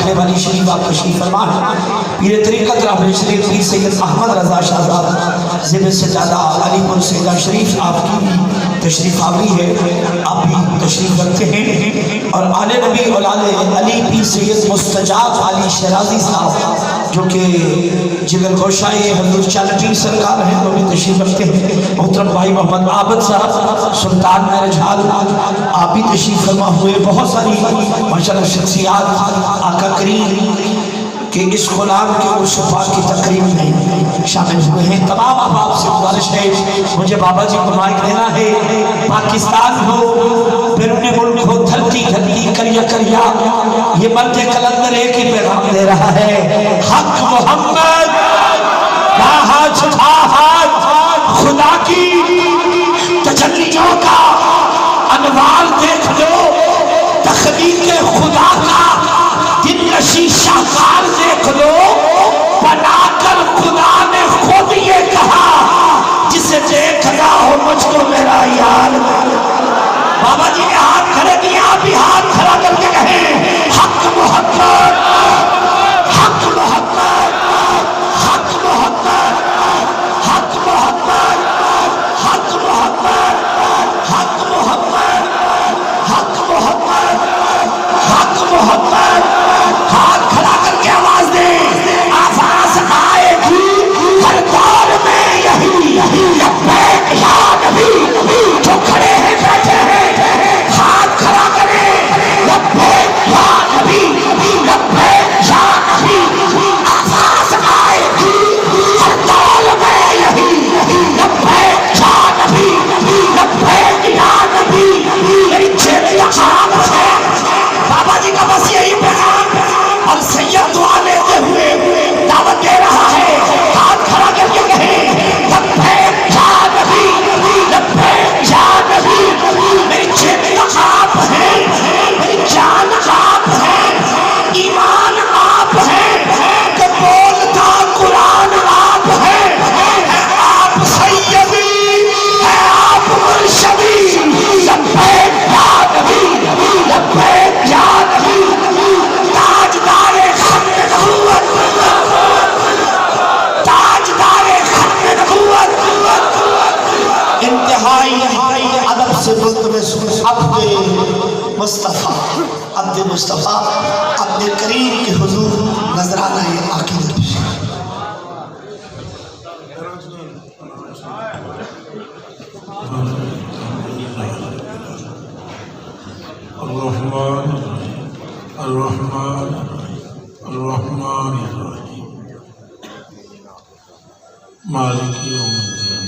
کھلے والی شریف آپ تشریف فرما پیر طریقت راہ شریف پیر سید احمد رضا شاہزادہ زب سجادہ علی پور سیدہ شریف آپ کی بھی تشریف آوری ہے، آپ بھی تشریف رکھتے ہیں، اور آل نبی اولاد علی پیر سید مستجاب علی شیرازی صاحب جو کہ جگر گوشائے حضور چالٹی سرکار ہیں وہ بھی تشریف رکھتے ہیں، محترم بھائی محمد عابد صاحب سلطان میرج حال آپ بھی تشریف فرما ہوئے، بہت ساری ماشاءاللہ شخصیات آقا کریم کہ اس غلام کے عرش پاک کی تقریب میں شامل ہوئے ہیں۔ تمام احباب سے گزارش ہے مجھے بابا جی کو مائک دینا ہے، پاکستان ہو بیرون ملک ہو دھرتی دھرتی کریا کریا یہ مرد کلندر ایک ہی پیغام دے رہا ہے، حق محمد ہاتھ اٹھا ہاتھ خدا کی تجلیوں کا انوار دیکھ لو، تخلیق خدا کا دل نشی شاہکار دیکھ لو، بنا کر خدا نے خود یہ کہا جسے دیکھ رہا ہو مجھ کو میرا یار۔ بابا جی نے ہاتھ کھڑے کیے، آپ بھی ہاتھ کھڑا کر کے کہیں حق محمد، حق محمد، حق محمد، حق محمد، حق محمد، حق محمد، حق محمد، حق محمد۔ ہاتھ کھڑا کر کے آواز دیں، آواز آئے گی ہر دور میں یہی لبیک یا نبی، جو کھڑے ہیں بیٹھے ہیں ہاتھ کھڑا کریں، لبیک یا نبی، لبیک یا نبی، آواز آئے گی ہر دور میں یہی لبیک یا نبی، لبیک یا نبی۔ میری چیلیاں آپ ہے بابا جی کا بس یہی پیغام، اور سید دعا لیتے ہوئے دعوت دے رہا ہے، ہاتھ کھڑا کر کے کہیں لبیک یا نبی، لبیک یا نبی۔ میری چیلیاں آپ ہیں، میری جان آپ ہیں، ایمان آپ ہیں، کہ بولتا قرآن آپ ہیں، ہے آپ سیدی، ہے آپ مرشدی، لبیک یا نبی، لبیک یا نبی۔ تاجدار ختم نبوت، تاجدار ختم نبوت، انتہائی ادب سے بولتے ہوئے عبد مصطفیٰ، عبد مصطفیٰ اپنے کریم کے حضور نظرانہ عقیدت پیش الرحمن الرحمن الرحمن الرحیم مالک یوم الدین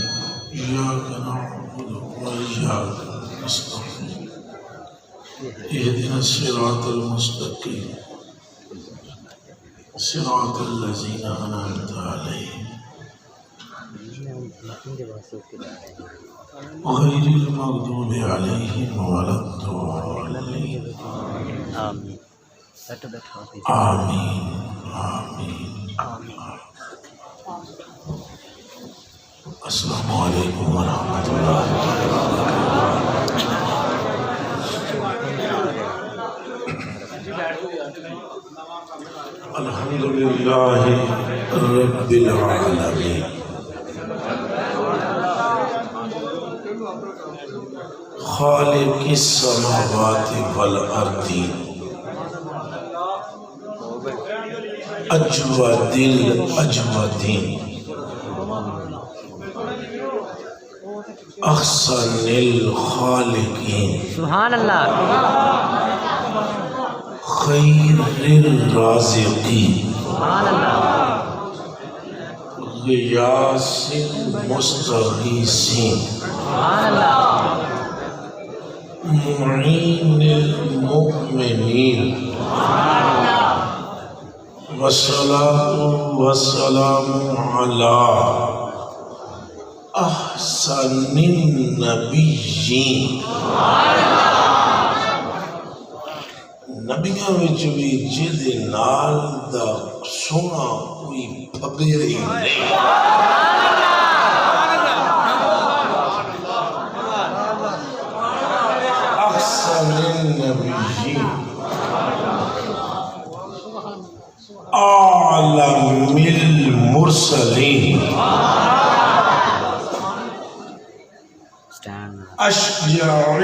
ایاک نعبد و ایاک نستعین اهدنا الصراط المستقیم صراط الذین انعمت علیہم غیر المغضوب علیہم ولا الضالین آمین آمین آمین۔ السلام علیکم ورحمۃ اللہ وبرکاتہ۔ الحمدللہ رب العالمین، خالق السماوات والارض، اجود الاجودین، احسن الخالقین، سبحان اللہ، خیر الرازقین، سبحان اللہ، غیاث المستغیثین، سبحان اللہ، معین المؤمنین، والصلاة والسلام علی احسن النبیین۔ نبیوں وچ بھی جہدے نال دا سونا کوئی بھبے ہی نہیں۔ احسن النبیین، أعلم المرسلين أشجع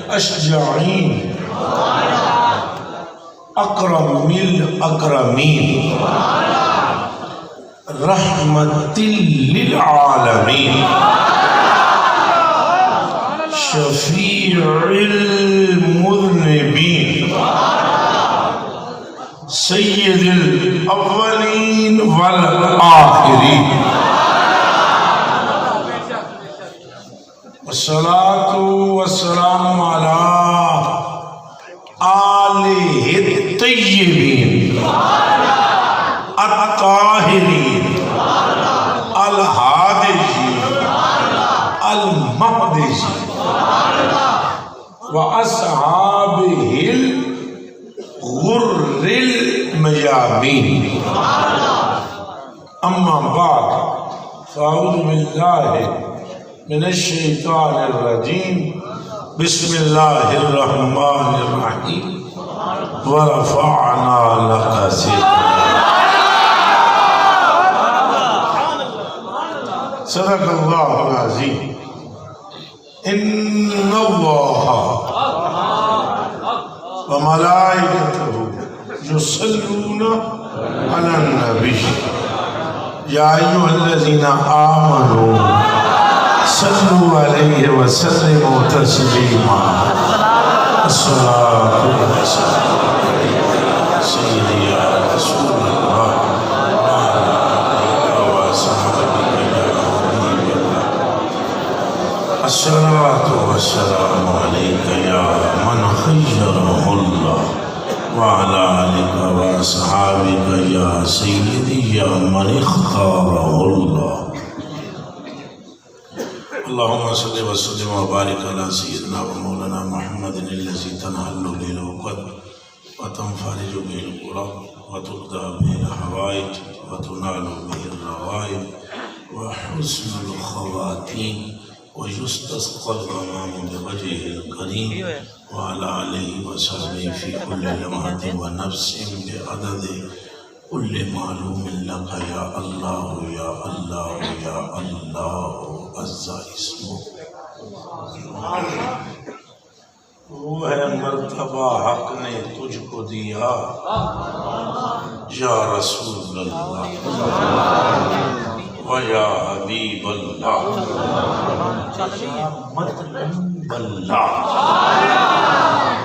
الأشجعين أكرم الأكرمين رحمة للعالمين شفيع المذنبين سيد الأولين والآخرين والصلاة والسلام على آله الطيبين الطاهرين الهاديين المهديين وأصحابه الغر الميامين أما بعد فأعوذ بالله من الشيطان الرجيم بسم الله الرحمن الرحيم ورفعنا لك ذكرك صدق الله العظيم إن الله وملائكته يصلون على النبي يا أيها الذين آمنوا صلوا عليه وسلموا تسليما الصلاة والسلام عليك سيدي يا رسول الله وعلى آلك وصحبك يا حبيب الله الصلاة والسلام عليك يا من خيره الله وعلى آلك وصحبك يا سيدي يا من اختاره الله اللهم صل وسلم وبارك على سيدنا ومولانا محمد الذي تنحل به العقد وتنفرج به الكرب وتقضى به الحوائج وتنال به الروائب وحسن الخواتيم ويستسقى الغمام بوجهه الكريم وعلى آله وصحبه في كل لمحة ونفس بعدد كل معلوم لك يا الله يا الله يا الله عز اسمه وہ ہے مرتبہ حق نے تجھ کو دیا یا رسول اللہ و یا حبیب اللہ یا مطلب اللہ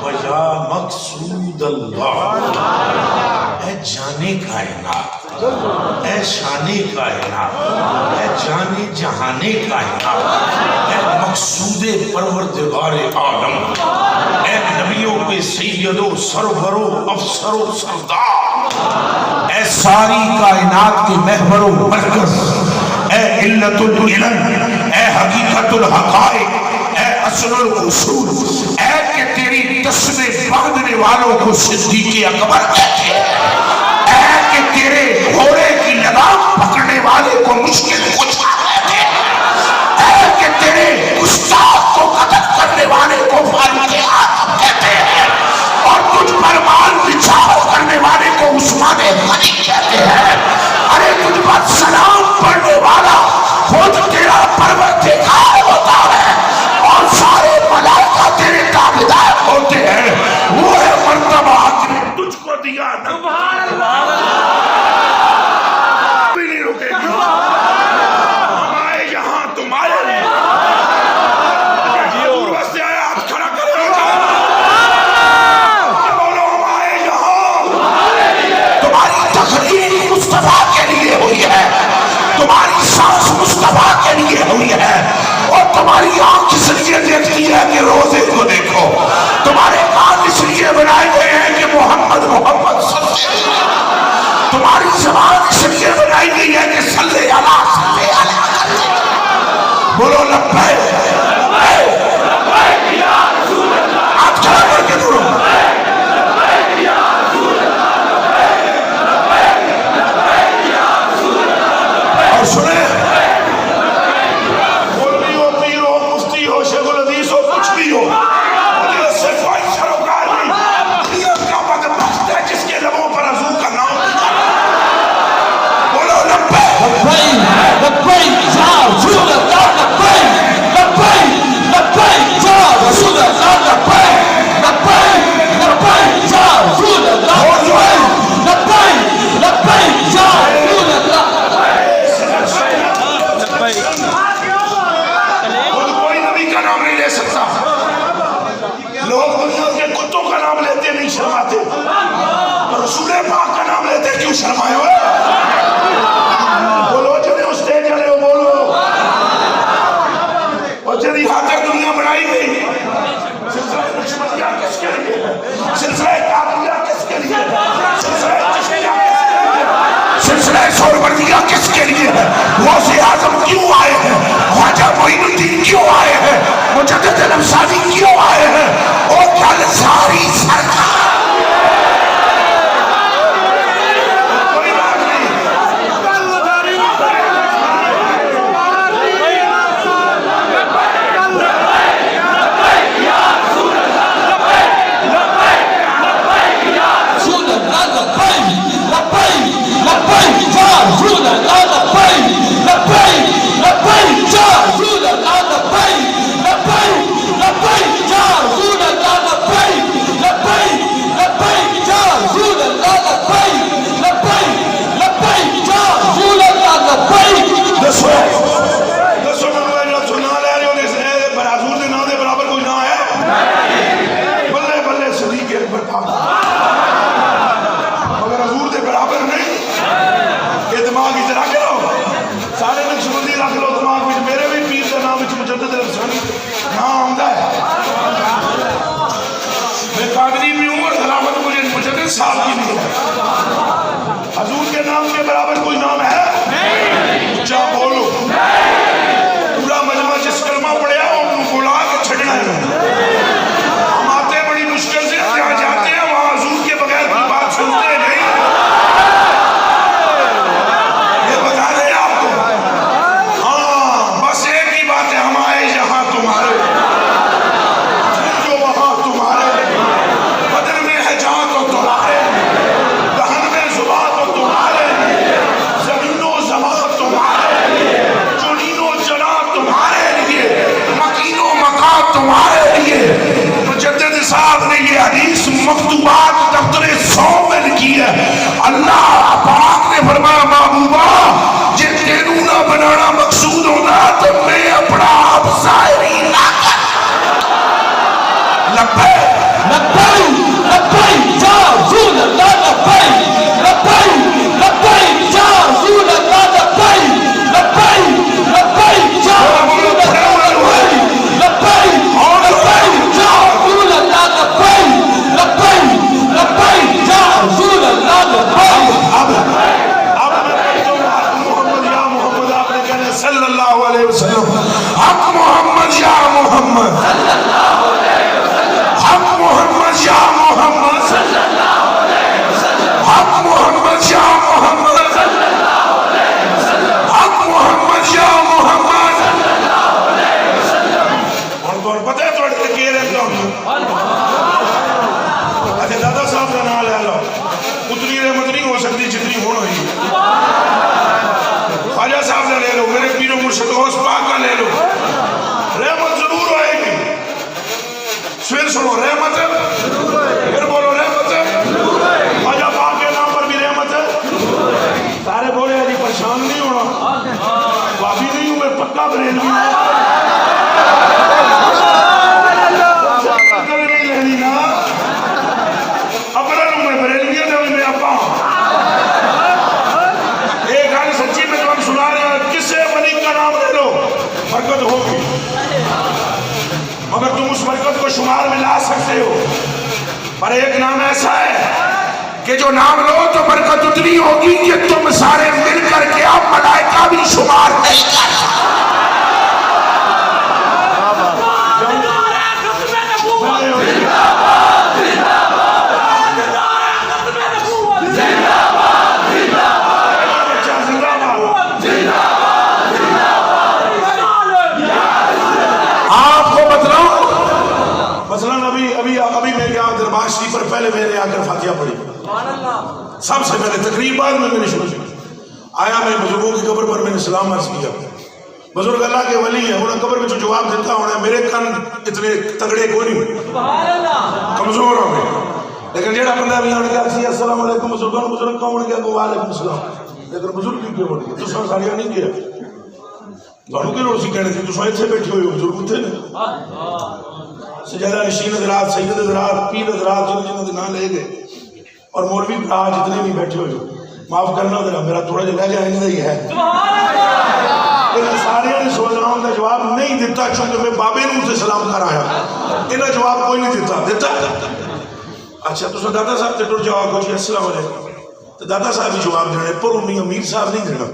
و یا مقصود اللہ اے جانے کائنات اے شانے کائنات اے جانے جہانے کائنات اے مقصود پروردگار عالم اے نبیوں کے سید و سرور و افسر و سردار اے ساری کائنات کے محور و مرکز اے علت العلم اے حقیقت الحقائق اے اصل الاصول اے کہ تیری تسمے باندھنے والوں کو صدیق اکبر کہتے ہیں اے کہ تیرے گھوڑے کی لگام پکڑنے والے کو مشکل کچھا کہتے ہیں اے کہ تیرے استاد کو قتل کرنے والے کو فاروق اعظم کہتے ہیں اور تجھ پر مال بچھاؤ کرنے والے کو عثمان غنی کہتے ہیں ارے تجھ پر سلام پڑھنے والا خود تیرا پروردگار ہوتا ہے اور سارے ملائکہ تیرے تابعدار ہوتے ہیں وہ ہے مرتبہ حق نے تجھ کو دیا بھی نہیں رکے گی ہم آئے یہاں تمہارے لیے دور سے آئے آپ کھڑا کرے بولو ہم آئے یہاں تمہاری تقریر مصطفیٰ کے لیے ہوئی ہے تمہاری سانس مصطفیٰ کے لیے ہوئی ہے اور تمہاری آنکھ اس لیے دیکھتی ہے کہ روزے کو دیکھو تمہارے کان اس لیے بنائے گئے ہیں کہ محمد محمد صلی اللہ علیہ وسلم تمہاری زبان اس لیے بنائی گئی ہے کہ صلی اللہ کرتے بولو لبیک آپ کھڑا کر کے دورو اور سنیں مولوی ہو پیر ہو مفتی ہو شیخ الحدیث ہو کچھ بھی ہو مجھے اس سے کوئی سروکار نہیں یہ کا بدبخت ہے جس کے لبوں پر حضور کا نام لوگ دنیا کے کتوں کا نام لیتے نہیں شرماتے، اور رسول پاک کا نام لیتے کیوں شرمائے ہوئے؟ بولو جنہیں اسٹیج والے ہو بولو، اور جنہیں خاطر دنیا بنائی گئی، سلسلہ نقشبندیہ کس کے لیے ہے؟ سلسلہ قادریہ کس کے لیے ہے؟ سلسلہ چشتیہ کس کے لیے ہے؟ سلسلہ سہروردیہ کس کے لیے ہے؟ غوث اعظم کیوں آئے ہیں؟ خواجہ معین الدین کیوں آئے ہیں؟ مجدد الافسانی کیوں آئے ہیں؟ اور کل ساری سرکار کوئی بات نہیں، صاحب کی بھی ہے، حضور کے نام کے برابر کوئی نام ہے؟ اچھا بولو، پورا مجمع جس کلمہ پڑھیا انہوں بولا کہ چھڑنا ہے، ہم آتے بڑی مشکل سے جہاں جاتے ہیں وہاں حضور کے بغیر کوئی بات سنتے نہیں، یہ بتا دیں آپ کو، ہاں بس ایک ہی بات ہے، ہم آئے یہاں تمہارے، جو وہاں تمہارے، بدن میں ہے جہاں تو تمہارے، دہن میں زبان تو تمہارے، زمین و زمان تمہارے، جنین و جنا تمہارے لیے، مکین و مکان تمہارے لیے۔ مجدد صاحب نے یہ حدیث مکتوبات دفتر 100 میں لکھی ہے۔ اللہ پاک نے فرمایا محبوبہ جن تینوں نہ بنانا مقصود ہونا تو میں اپنا آپ ظاہری نہ کر لبے لبئی لبئی یا رسول اللہ لبئی لبئی لبئی یا رسول اللہ لبئی لبئی لبئی یا رسول اللہ لبئی لبئی لبئی یا رسول اللہ لبئی لبئی لبئی یا رسول اللہ لبئی۔ اب میں کہتا ہوں حق محمد یا محمد، آپ نے کہنا صلی اللہ علیہ وسلم، حق محمد یا محمد، حق محمد یا محمد، حق محمد یا محمد، حق محمد یا محمد۔ اور پتہ ہے تھوڑے سے کہہ رہے ہیں اچھا دادا صاحب کا نام لے لو، اتنی رحمت نہیں ہو سکتی جتنی ہونا ہی، خواجہ صاحب کا لے لو، میرے پیر و مرشد غوث پاک کا لے لو، رحمت ضرور ہوئے گی، پھر سنو رحمت ہے، پھر بولو رحمت ہے، خواجہ پاک کے نام پر بھی رحمت ہے، سارے بولے علی پریشان نہیں ہونا، بابی نہیں ہوں میں پکا بریلوی ہوں، نہیں لہنی نا اپنا ہوں میں بریلوی ہوں میں اپا ہوں۔ ایک گالی سچی میں تمہیں سنا رہے ہیں، کس سے بنی کا نام لے لو برکت ہوگی، مگر تم اس برکت کو شمار میں لا سکتے ہو، پر ایک نام ایسا ہے کہ جو نام لو تو برکت اتنی ہوگی کہ تم سارے مل کر کے اب ملائکہ بھی شمار نہیں کر سکتے۔ ابھی میرے یہاں دربار شریف پر پہلے میرے آ کر فاتحہ پڑھی، سب سے پہلے تقریب بعد میں نے شروع کی، آیا میں بزرگوں کی قبر پر میں نے سلام عرض کیا، بزرگ اللہ کے ولی ہیں، انہیں قبر میں جو جواب دیتا ہوں میرے کن اتنے تگڑے کوئی نہیں، کمزور ہوں گے، لیکن جیڑا بندہ بھی آنے گیا سی السلام علیکم بزرگوں بزرگ کہوں نے کہا وعلیکم السلام، لیکن بزرگ کی کیوں بڑھ گیا، تو ساڑیاں نہیں کیا، لانوں کے روسی کہنے تھے تو سوائے تھے بیٹھے ہوئے بزرگ تھے سجادہ نشین حضرات، سید حضرات، پیر حضرات جنہوں جنہوں کے نام لے گئے، اور مولوی برا جتنے بھی بیٹھے ہوئے معاف کرنا ذرا میرا تھوڑا جا لہجہ انہاں دا ہی ہے، انہاں سارے نے سوالوں کا جواب نہیں دیتا چونکہ میں بابے نوں سے سلام کر آیا، انہاں جواب کوئی نہیں دیتا اچھا تو دادا صاحب تے ٹر جاؤ کچھ السلام علیکم تو دادا صاحب ہی جواب دینے پر میاں میر صاحب نہیں دینا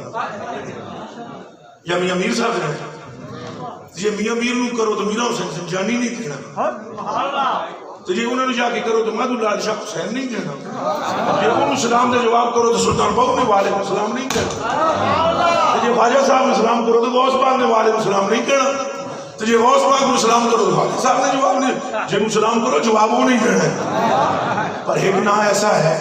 یا میاں میر صاحب دینا، جی میاں میر نوں کرو تو میرا حسین سنجانی نہیں دینا، تو جی انہوں نے جا کے کرو تو مہدو لال شاہ حسین نہیں دینا، جی انہوں سلام دے جواب کرو تو سلطان بہو نے والے کو سلام نہیں کرنا، تو جی خواجہ صاحب نے سلام کرو تو غوث پاک نے والے کو سلام نہیں کرنا، تو جی غوث پاک کو سلام کرو تو خواجہ صاحب نے جواب نہیں، جی سلام کرو جواب وہ نہیں دینا، پر ایک نا ایسا ہے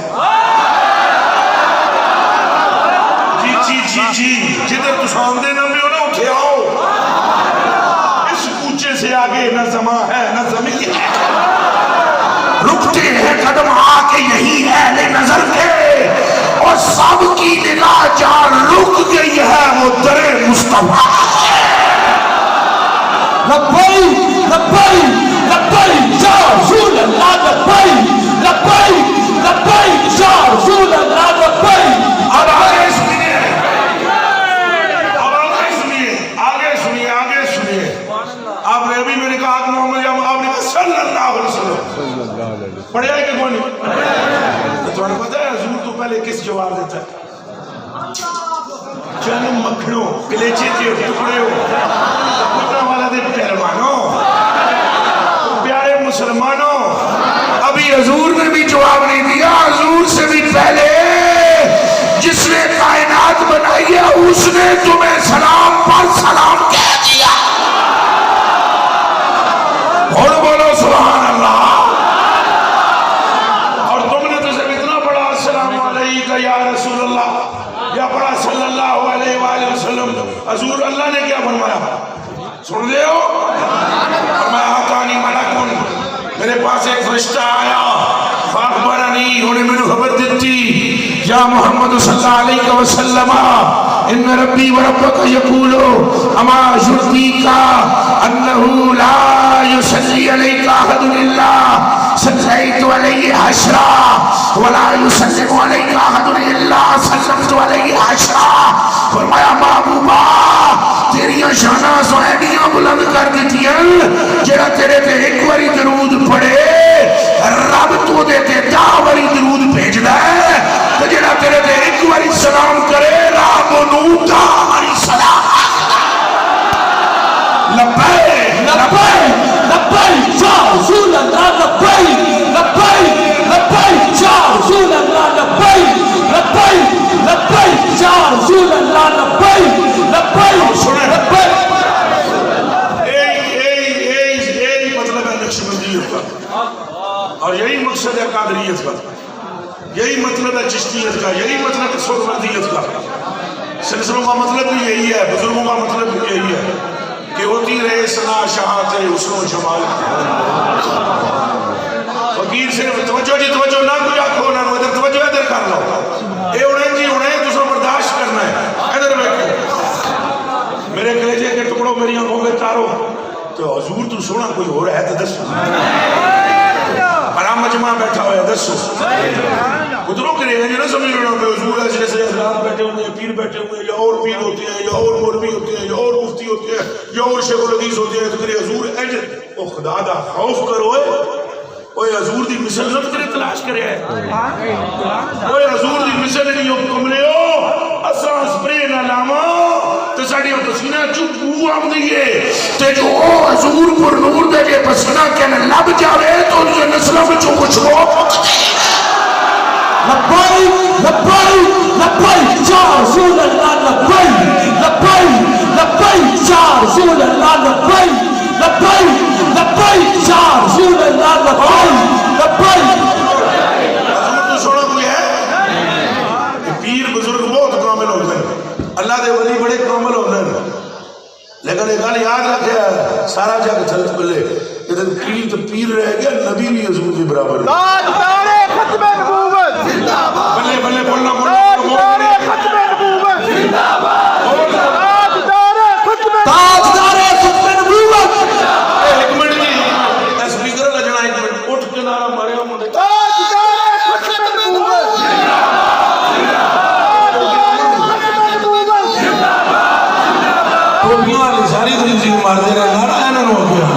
جی جدھر تو سامنے نہ بھی ہو نا اٹھے آؤ، اس کوچے سے آگے نہ زماں ہے نہ زمین ہے، رکتے ہیں قدم آ کے یہی اہل نظر کے، اور سب کی نگاہ جہاں رک گئی ہے وہ در مصطفیٰ ہے۔ لبیک لبیک لبیک یا رسول اللہ، لبیک لبیک لبیک یا رسول اللہ، لبیک۔ اب آگے سنیے، اب آگے سنیے، آپ نے ابھی میں نے کہا کہ محمد یا آپ نے کہا صلی اللہ علیہ وسلم، پڑھے آئے کہ کون نہیں؟ تو تمہیں پتہ ہے حضور تو پہلے کس جواب دیتا ہے؟ جنم مکھنوں کلیچے کے ٹکڑے ہو پتہ والا دے پہلوانوں پیارے مسلمانوں، ابھی حضور نے بھی جواب نہیں دیا، حضور سے بھی پہلے جس نے کائنات بنائی ہے اس نے تمہیں سلام پر سلام کہہ دیا، اور بولو سبحان اللہ، اور تم نے تو صرف اتنا پڑھا السلام علیکہ یا رسول اللہ، یا پڑھا صلی اللہ علیہ وآلہ وسلم، حضور اللہ نے کیا فرمایا سن لے ہو، فرمایا آتانی ملکن، میرے پاس ایک فرشتہ آیا، فاخبرنی، انہیں میں نے خبر دیتی، یا محمد صلی اللہ علیہ وسلم ان ربی و ربک یقولو اما یرضیکا انہو لا یصلی علیکا احد الا صلیت علیہ عشرا ولا یسلم علیکا احد الا سلمت علیہ عشرا، فرمایا محبوبہ تیریاں شانہ سوہنیاں بلند کر دیتیاں، جڑا تیرے تے ایک واری درود پڑھے رب تو دے تے 10 واری درود بھیج ہے، تو جڑا تیرے تے ایک واری سلام کرے رب نو 10 واری سلام۔ لبیک لبیک لبیک یا رسول اللہ، لبیک لبیک لبیک یا رسول اللہ، لبیک لبیک لبیک یا رسول اللہ، لبیک لبیک لبیک۔ یہی مطلب ہے نقشبندیت کا، اور یہی مقصد ہے قادریت کا، یہی مطلب ہے چشتیت کا، یہی مطلب ہے سہروردیت کا، سلسلوں کا مطلب بھی یہی ہے، بزرگوں کا مطلب بھی یہی ہے کہ ہوتی رہے ثنا شہادت حسن و جمال۔ فقیر صرف توجہ جی توجہ نہ کوئی آنکھو نہ ادھر توجہ ادھر کر لو، اے انہیں جی انہیں دوسرا برداشت کرنا ہے، ادھر بیٹھو میرے کلیجے کے ٹکڑوں میری آنکھوں کے تاروں، تو حضور تو سونا کوئی ہو رہا ہے تو دسو، بڑا مجمع بیٹھا ہوا ہے دسو، ادھروں کے رہے ہیں نا سمجھ رہا ہوں حضور ہے جیسے حضرات بیٹھے ہوئے ہیں، پیر بیٹھے ہوئے ہیں، یا اور پیر ہوتے ہیں، یا اور مولوی ہوتے ہیں، یا اور مفتی ہوتے ہیں، یا اور شیخ الحدیث ہوتے ہیں، تو کرے حضور ہے او خدا دا خوف کرو، اوے حضور دی مثل نہ کرے تلاش کرے ہے، اوے حضور دی مثل نہیں ہو کملے ہو اساں سپرے نہ لاواں تے ساڈی پسینہ چپ بو آندی ہے، تے جو حضور پر نور دے کے پسینہ کہنے لب جاوے تو ان کے نسلوں وچوں کچھ لوگ لبیک لبیک لبیک یا رسول اللہ، لبیک لبیک لبیک یا رسول اللہ، لبیک لبیک لبیک یا رسول اللہ، لبیک لبیک۔ عظمت تو سونا کوئی ہے کہ پیر بزرگ بہت کامل ہوتے ہیں، اللہ دے ولی بڑے کامل ہوتے ہیں، لیکن ایک گل یاد رکھے سارا جگ چل پلے لیکن پیر تو پیر رہ گیا، نبی بھی حضور کے برابر ہے۔ تاجدار ختم نبوت زندہ باد، بلے بلے بولنا تاجدار ختم نبوت زندہ باد، تاجدار ختم تاجدار ختم نبوت۔ ایک منٹ جی اسپیکر کے نعرہ مارے ہوں مجھے تاجدار ختم نبوت ٹوپیاں والی ساری دنیا مار دے رہے نعرہ ہے نا نو کیا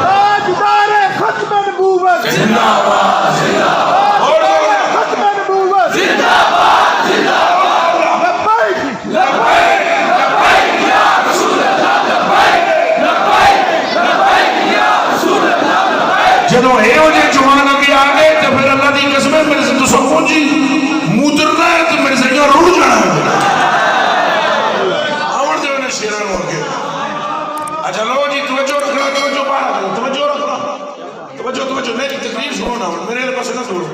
تاجدار ختم نبوت زندہ باد زندہ باد ختم نبوت زندہ باد زندہ لبیک لبیک لبیک یا رسول اللہ لبیک لبیک لبیک یا رسول اللہ لبیک جدو اے ہو جے جوان اگے آگے تو پھر اللہ دی قسم ہے میرے سے تو سمجھو جی موترنا ہے تو میرے سے کیا روح جانا ہے آور جو انہیں شیران ہو کے اچھا لو جی توجہ رکھنا توجہ پارا توجہ رکھنا توجہ میری تقریر سنونا میرے پاس نہ سنو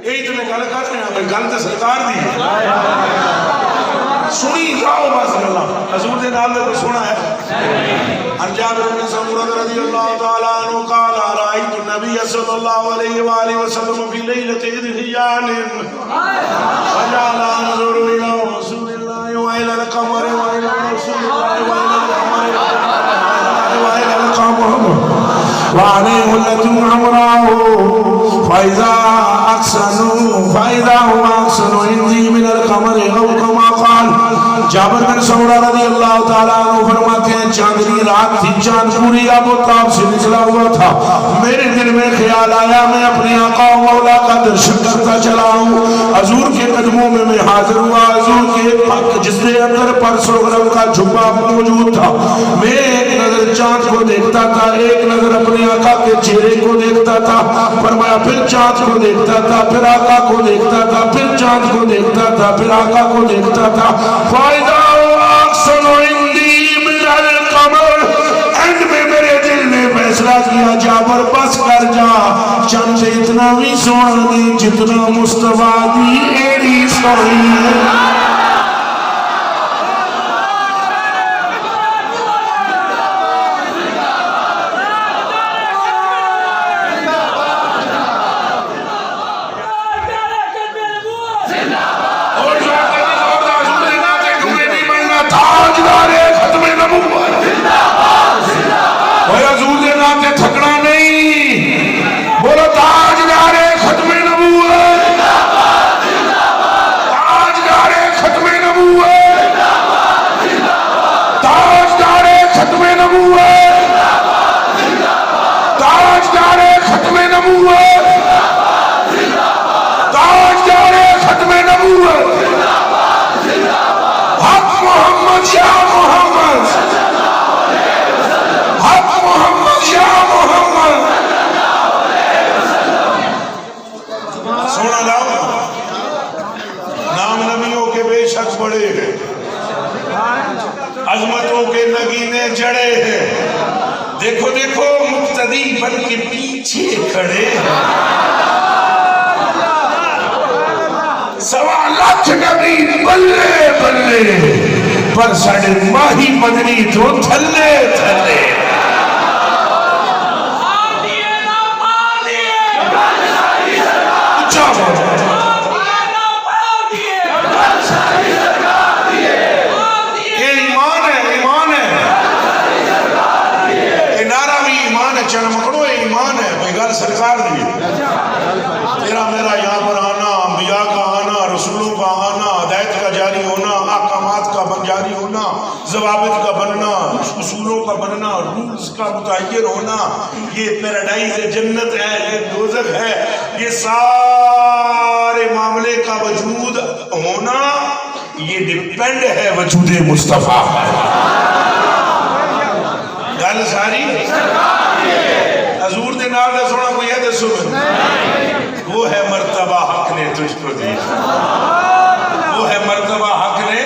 یہی تو میں گل کر رہے ہیں گل تو سرکار دی ہے سنی جاؤ بس اللہ حضور دے نال دے سنا ہے عن جابر بن سمرہ رضی اللہ تعالی عنہ قال رأيت النبي صلى الله عليه وآله وسلم في ليلة إذخيان فجعل أنظر إلى رسول الله وإلى القمر وإلى رسول الله وإلى القمر وإلى القمر وعليه التي عمراه فإذا هم أحسنوا عندي من القمر أو كما قال جابر بن سمرہ رضی اللہ تعالیٰ عنہ فرماتے ہیں چاندنی رات تھی چاند پوری آب و تاب سے نکلا ہوا تھا میرے دل میں خیال آیا میں اپنے آقا و مولا کا درشن کرتا چلا ہوں حضور کے قدموں میں میں حاضر ہوا حضور کے پاک جس کے اندر پر سوگرم کا جھپا موجود تھا میں ایک نظر چاند کو دیکھتا تھا ایک نظر اپنے آقا کے چہرے کو دیکھتا تھا فرمایا پھر چاند کو دیکھتا تھا پھر آقا کو دیکھتا تھا پھر چاند کو دیکھتا تھا پھر آقا کو دیکھتا تھا فائدہ احسن عندی من القمر اینڈ میں میرے دل نے فیصلہ کیا جابر بس کر جا چند اتنا بھی سونا نہیں جتنا مصطفیٰ دی ایڑی سوئی عظمتوں کے نگینے جڑے ہیں دیکھو دیکھو مقتدی بن کے پیچھے کھڑے سوا لاکھ نبی بلے بلے پر ساڑھے ماہی مدنی تو تھلے تھلے سرکار دی تیرا میرا یہاں پر آنا انبیاء کا آنا رسولوں کا آنا ہدایت کا جاری ہونا احکامات کا جاری ہونا ضوابط کا بننا اصولوں کا بننا رولز کا متعین ہونا یہ پیراڈائز ہے جنت ہے یہ دوزخ ہے یہ سارے معاملے کا وجود ہونا یہ ڈیپینڈ ہے وجود مصطفیٰ گل ساری حضور دے نال دے سونا کوئی ہے دے سمجھ وہ ہے مرتبہ حق نے تجھ کو دی وہ ہے مرتبہ حق نے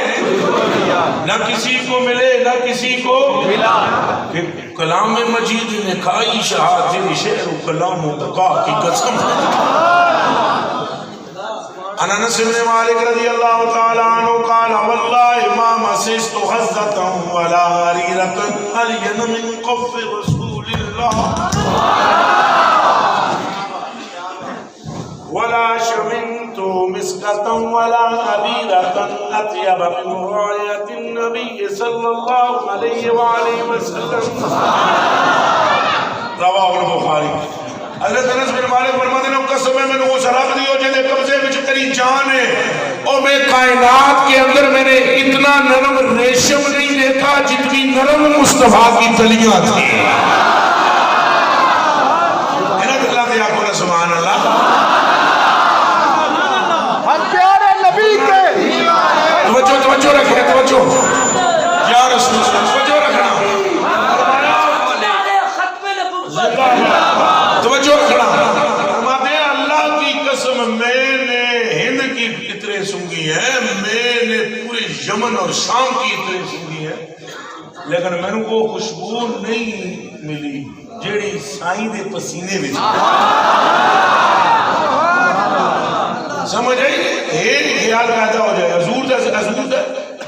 نہ کسی کو ملے نہ کسی کو ملا کلام مجید نے کھائی شہاد شعر و کلام و بقا کی قسم انس بن مالک رضی اللہ تعالی عنہ قال والله ما مسست غزة ولا غريرة ألين من قف رسول الله ولا شممت مسكة ولا عبيرة أطيب من رعية النبي صلى الله عليه وآله وسلم رواه البخاري حضرت انس بن مالک فرماتے ہیں قسم ہے میں نے اس رب دی جے دے قبضے وچ تیری جان ہے اور میں کائنات کے اندر میں نے اتنا نرم ریشم نہیں دیکھا جتنی نرم مصطفیٰ کی تلیاں تھیں. اللہ دے آقا سبحان اللہ. ہم پیارے نبی کے توجہ رکھیں توجہ یا رسول اللہ توجہ رکھنا توجہ رکھنا. فرماتے ہیں اللہ کی قسم میں نے ہند کی عطریں سونگھی ہیں میں نے پورے یمن اور شام کی عطریں سونگھی ہیں لیکن میں نے وہ خوشبو نہیں ملی جیڑی سائیں دے پسینے میں سمجھ آئی. ایک خیال پیدا ہو جائے حضور دا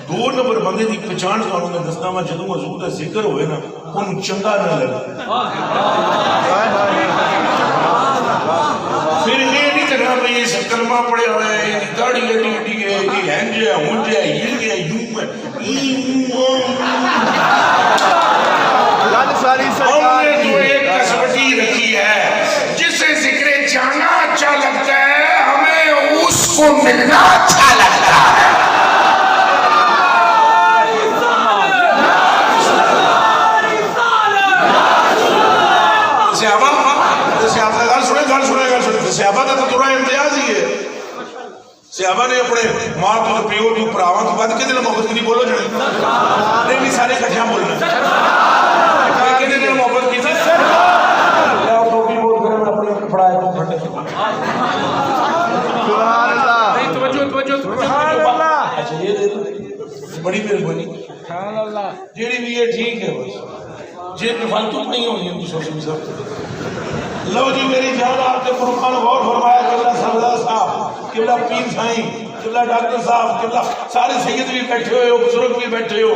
2 نمبر بندے دی پہچان کانوں میں دسنا میں جدوں حضور دا ذکر ہوئے نا انہوں چنگا نہ لگے. پھر یہ نہیں کرنا بھئی یہ کلمہ پڑے ہوئے ہیں یہ داڑھی ایڈی ایڈی ہے یہ ہینج ہے ہونج ہے یہ ہے یوں ہے ہم نے جو ایک کسوٹی رکھی ہے جسے ذکر جانا اچھا لگتا ہے ہمیں اس کو ملنا اچھا لگتا ہے. صحابہ کا تو تھوڑا امتیاز ہی ہے. صحابہ نے اپنے ماں تو پیو تو پراواں تو بعد کتنے محبت کی بولو جڑے نہیں سارے کٹھیاں بولنا کتنے دن محبت کی تھی ٹوپی بول کر میں اپنے پڑھائے تو پھٹے سبحان اللہ توجہ اچھا یہ دے بڑی مہربانی سبحان اللہ جیڑی بھی یہ ٹھیک ہے بس جیب میں فالتو نہیں ہونی ہے دوسروں سے بھی سب. لو جی میری جان آپ کے قرآن غور فرمایا قبلہ سردار صاحب قبلہ پیر سائیں قبلہ ڈاکٹر صاحب قبلہ سارے سید بھی بیٹھے ہوئے ہو بزرگ بھی بیٹھے ہو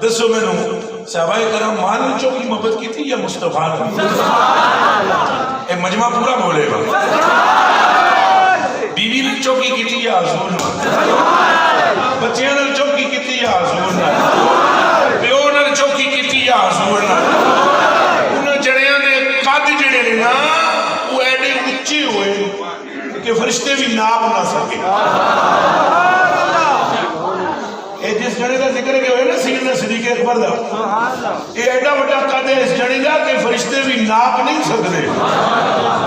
دسو میں نے صحابہ کرام مان چو کی محبت کی تھی یا مصطفیٰ نے اے مجمع پورا بولے گا بیوی نے چوکی کی تھی یا حضور نے بچیاں نے چوکی کی تھی یا حضور نے پیو نے چوکی کی تھی یا حضور نے انہیں جڑیاں نے قد جڑے نے نا وہ ایڈے اچھے ہوئے کہ فرشتے بھی ناپ نہ سکے. اے جس جڑے کا ذکر کے ہوئے نا سیدنا صدیق اکبر دا یہ ایڈا بڑا قد ہے اس جڑے کا کہ فرشتے بھی ناپ نہیں سکتے.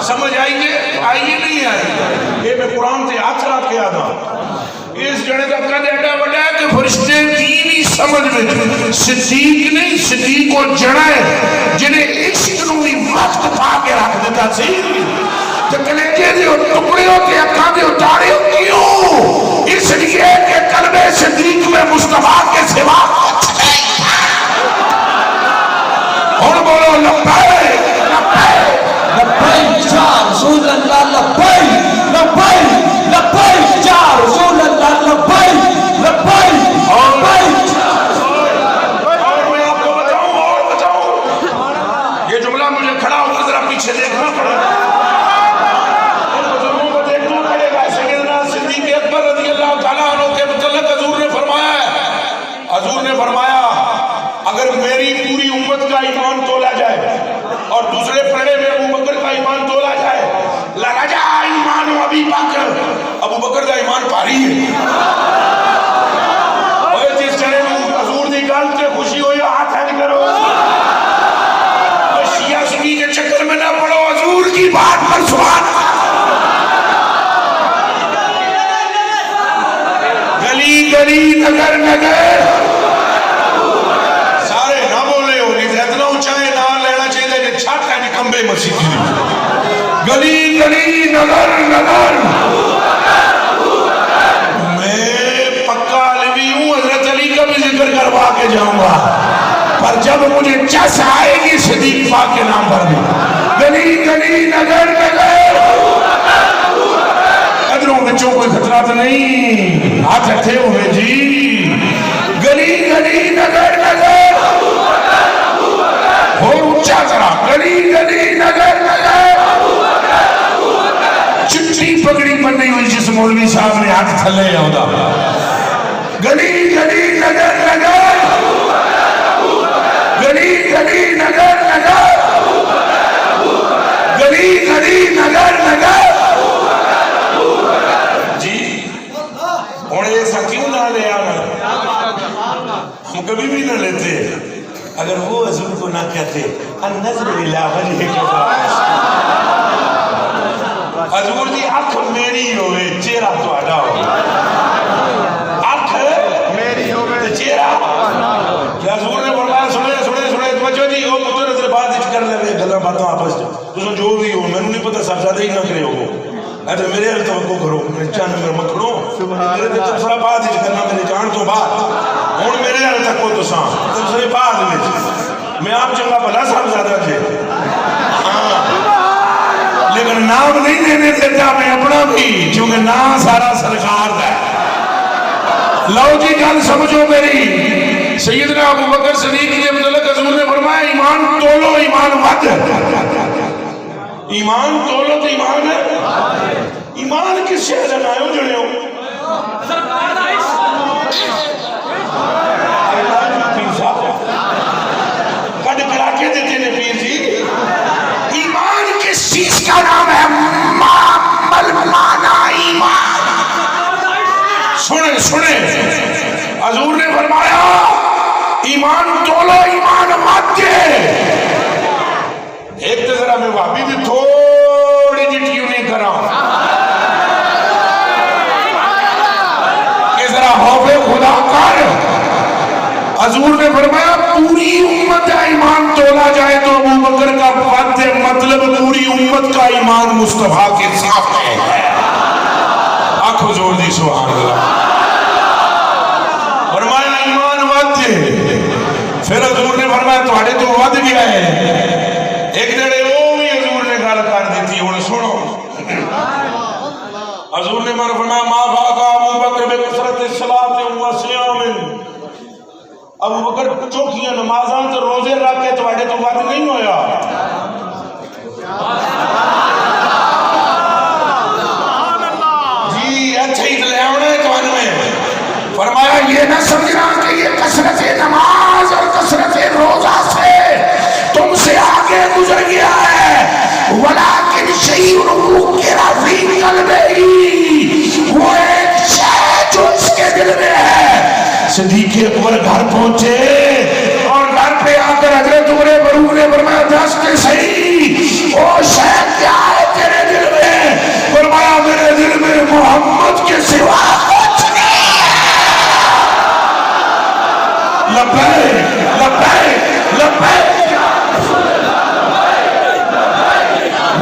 سمجھ آئیے آئیے نہیں آئی یہ میں قرآن سے ہاتھ رکھ کے آدھا اس جڑے کا قد ایڈا بڑا ہے کہ فرشتے دینی سمجھ میں صدیق نہیں صدیق کو جڑا ہے جنہیں عشق نوی وقت پا کے رکھ دیتا سی تو کلیجے دیو ٹکڑے ہوتے اکھاں دیو ڈاڑے ہو کیوں اس لیے کہ قلب صدیق میں مصطفیٰ کے سوا اور بولو لبیک لبیک لبیک یا رسول اللہ لبیک لبیک لبیک یا رسول اللہ لبیک لبیک لبیک. اور میں آپ کو بتاؤں یہ جملہ مجھے کھڑا ہو کر ذرا پیچھے دیکھنا پڑا ان بزرگوں کو دیکھنا پڑے گا. سیدنا صدیق اکبر رضی اللہ تعالیٰ عنہ کے متعلق حضور نے فرمایا اگر میری پوری امت کا ایمان تولا جائے اور دوسرے پڑے میں ابو بکر کا ایمان تولا جائے لرجع ایمان ابی بکر ابو بکر کا ایمان پاری ہے. اور جس چلے حضور دی گل سے خوشی ہوئی ہاتھ ہینڈ کرو شیعہ سنی کے چکر میں نہ پڑو حضور کی بات پر سبحان گلی گلی نگر نگر سارے نہ بولے ہو نہیں اتنا اونچائے نہ لینا چاہیے کہ چھت ہے نکمبے مسیح کی گلی گلی نگر نگر. میں پکا علوی ہوں حضرت علی کا بھی ذکر کروا کے جاؤں گا پر جب مجھے چس آئے گی صدیق پاک کے نام پر بھی گلی گلی نگر نگر ادروں بچوں کوئی خطرہ تو نہیں ہاتھ رکھے ہوئے جی گلی گلی نگر نگر اور اونچا ذرا گلی گلی نگر نگر. چٹی پگڑی بنی ہوئی جس مولوی صاحب نے ہاتھ تھلے ہوتا گلی گلی نگر نگر گلی گلی نگر نگر گلی گلی کری نگر نگر جی ہوں ایسا کیوں نہ لے آنا ہم کبھی بھی نہ لیتے اگر وہ حضور کو نہ کہتے النظر الى وجهك حضور دی اکھ میری ہوئے چہرہ تہاڈا ہو اکھ میری ہوئے چہرہ حضور نے فرمایا سنے توجہ جی وہ پتر نظر بعد کر لے گلاں باتاں آپس تساں جو بھی ہو مینوں نہیں پتہ سب زیادہ ہی نہ کرے ہو اگر میرے حل توقع کرو میرے چاند میں مکھڑو میرے تبصرہ بعد کرنا میرے جان تو بعد ہوں میرے حل تک کو تساں تبصرے بعد میں آپ چنگا بھلا صاحب زیادہ تھے لیکن نام نہیں دینے دیتا میں اپنا بھی کیونکہ نام سارا سرکار ہے لو جی گل سمجھو میری سیدنا ابو بکر صدیق کے متعلق حضور نے فرمایا ایمان تولو ایمان ود ایمان تولو تو ایمان ہے ایمان کس سے جنائے ہو جڑے ہو کڑ کرا کے دیتے نے پیر جی ایمان کس چیز کا نام ہے معمل مانا ایمان سنے حضور نے فرمایا ایمان تولو ایمان مت دے ایک تو ذرا میں وہاں بھی تھوڑی جی ٹیوننگ کرا کہ ذرا خوف خدا کر حضور نے فرمایا پوری امت کا ایمان تولا جائے تو ابو بکر کا بات مطلب پوری امت کا ایمان مصطفیٰ کے ساتھ ہے آنکھوں زور دی سبحان اللہ فرمایا ایمان ود پھر حضور نے فرمایا تھوڑے تو ود گیا ہے ایک جڑے وہ بھی حضور نے گل کر دیتی ہوں سنو حضور نے فرمایا ما باقا ابو بکر بکثرت الصلاۃ و صیام ابو بکر چوکیاں نمازاں تے روزے رکھ کے تواڈے تو ود نہیں ہویا جی اچھا ہی لے آونا ہے تو میں فرمایا یہ نہ سمجھنا کہ یہ کثرت نماز اور کثرت روزہ سے تم سے آگے گزر گیا ہے ولیکن شیء مُنکرٌ فی قلبہ وہ ایک شے جو اس کے دل میں ہے صدیق اکبر گھر پہنچے اور گھر پہ آ کر حضرت عمر فاروق نے فرمایا دس کے صحیح وہ شے کیا ہے تیرے دل میں فرمایا میرے دل میں محمد کے سوا کچھ نہیں لبیک لبیک لبیک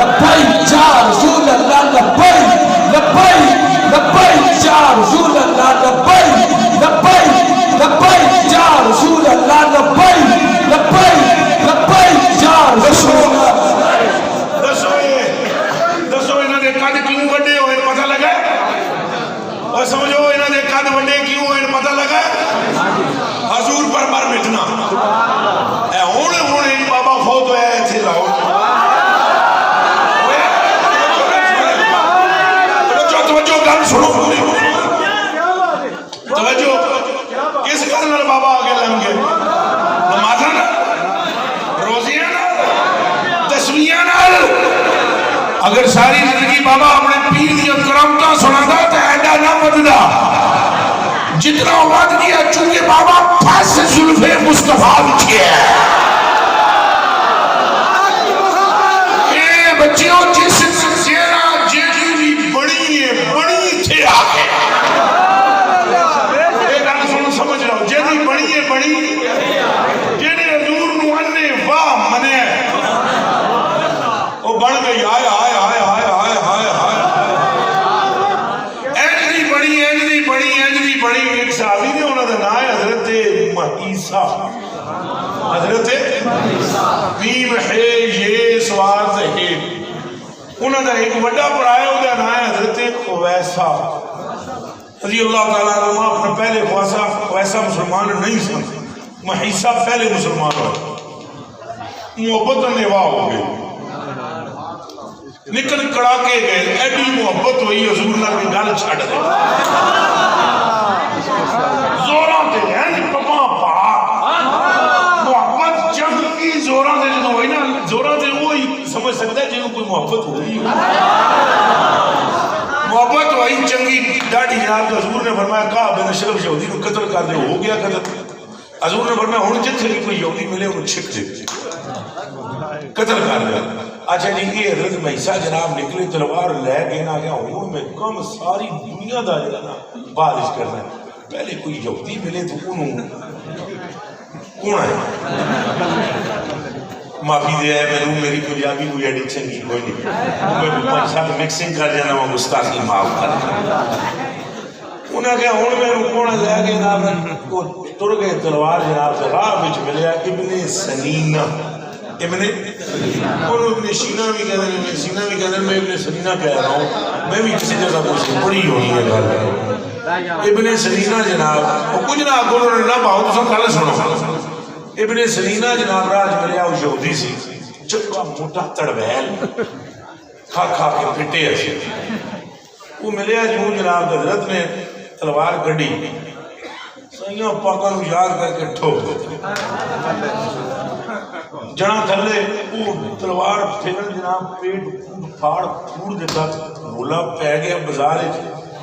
لبیک یا رسول اللہ لبیک لبیک لبیک یا رسول اللہ لبیک لبیک لبیک یا رسول اللہ لبیک لبیک لبیک یا رسول اللہ دسو انہاں دے قد کیوں وڈے ہوئے پتہ لگا اور سمجھو انہاں دے قد وڈے کیوں ہوئے پتہ لگا حضور پر مر مٹنا اے ہن بابا فوت ہویا ایتھے لاؤ توجہ گل سنو توجہ کس گل نال بابا آگے لنگ گئے نمازاں نال روزیاں نال تسبیحاں نال اگر ساری زندگی بابا اپنے پیر دی کرامتاں سناتا تے ایڈا نہ وددا جتنا ود گیا چونکہ بابا پھس زلف مصطفیٰ بچھے ہے اے بچیوں جس چہرہ جیڑی بڑی ہے بڑی تھے آگے ایک آن سمجھ رہا ہوں جیڑی بڑی ہے بڑی جیڑی حضور نوانے واہ منے وہ بڑھ گئی آئے آئے آئے آئے آئے آئے آئے ایجنی بڑی ایجنی بڑی ایجنی بڑی ایک صحابی نے انہوں نے نام ہے حضرت عیسیٰ حضرت میم ہے یہ سوار ہے انہوں نے ایک وڈا پڑھایا انہوں نے نام ہے حضرت خویسہ رضی اللہ تعالیٰ عنہ اپنے پہلے خویسہ مسلمان نہیں سن محیسہ پہلے مسلمان ہوئے محبت نیوا ہو گئے نکل کڑا کے گئے ایڈی محبت ہوئی حضور نے بھی گل چھڑ دے زوراں تے ہیں پپا پاک محبت جنگ کی زوراں تے جو ہوئی نا زوراں تے وہی سمجھ سکتا ہے جنہوں کوئی محبت محبت ہوئی محبت ہوئی چنگی ڈاڈی جناب تو حضور نے فرمایا کعب بن اشرف یہودی کو قتل کر دے ہو گیا قتل حضور نے فرمایا ہن جتھے بھی کوئی یہودی ملے انہوں چھک دے قتل کر دیا اچھا جی یہ حضرت میسا جناب نکلے تلوار لے کے نہ گیا ہوں میں کم ساری دنیا دا جو نا بارش کرنا ہے پہلے کوئی یہودی ملے تو انہوں کون ہے معافی دے ہے میں میری پنجابی کوئی ایڈی چنگی کوئی نہیں میں پانچ ساتھ مکسنگ کر جانا وہ گستاخی معاف کر انہاں کہا ہوں میں رکونا لے کے جناب کو تر گئے تلوار جناب سے راہ بچ ملیا ابن سنینہ ابن ابن سینا بھی کہہ رہے ہیں سینا بھی کہہ رہے ہیں میں ابن سنینہ کہہ رہا ہوں میں بھی کسی جگہ کو سے بڑی ہونی ہے گھر ابن سنینہ جناب وہ کچھ نہ آگو انہوں نے نہ پاؤ تو سب کھالے سنو ابن سنینہ جناب راج ملیا وہ یہودی سی چکا موٹا تڑویل کھا کھا کے پھٹے ایسے وہ ملیا جو جناب حضرت نے تلوار گڑی سائیاں پاکاں نو یاد کر کے ٹھوک دیتا جنا تھلے وہ تلوار پھیرن جناب پیٹ پھاڑ پھوڑ دیتا رولا پہ گیا بازار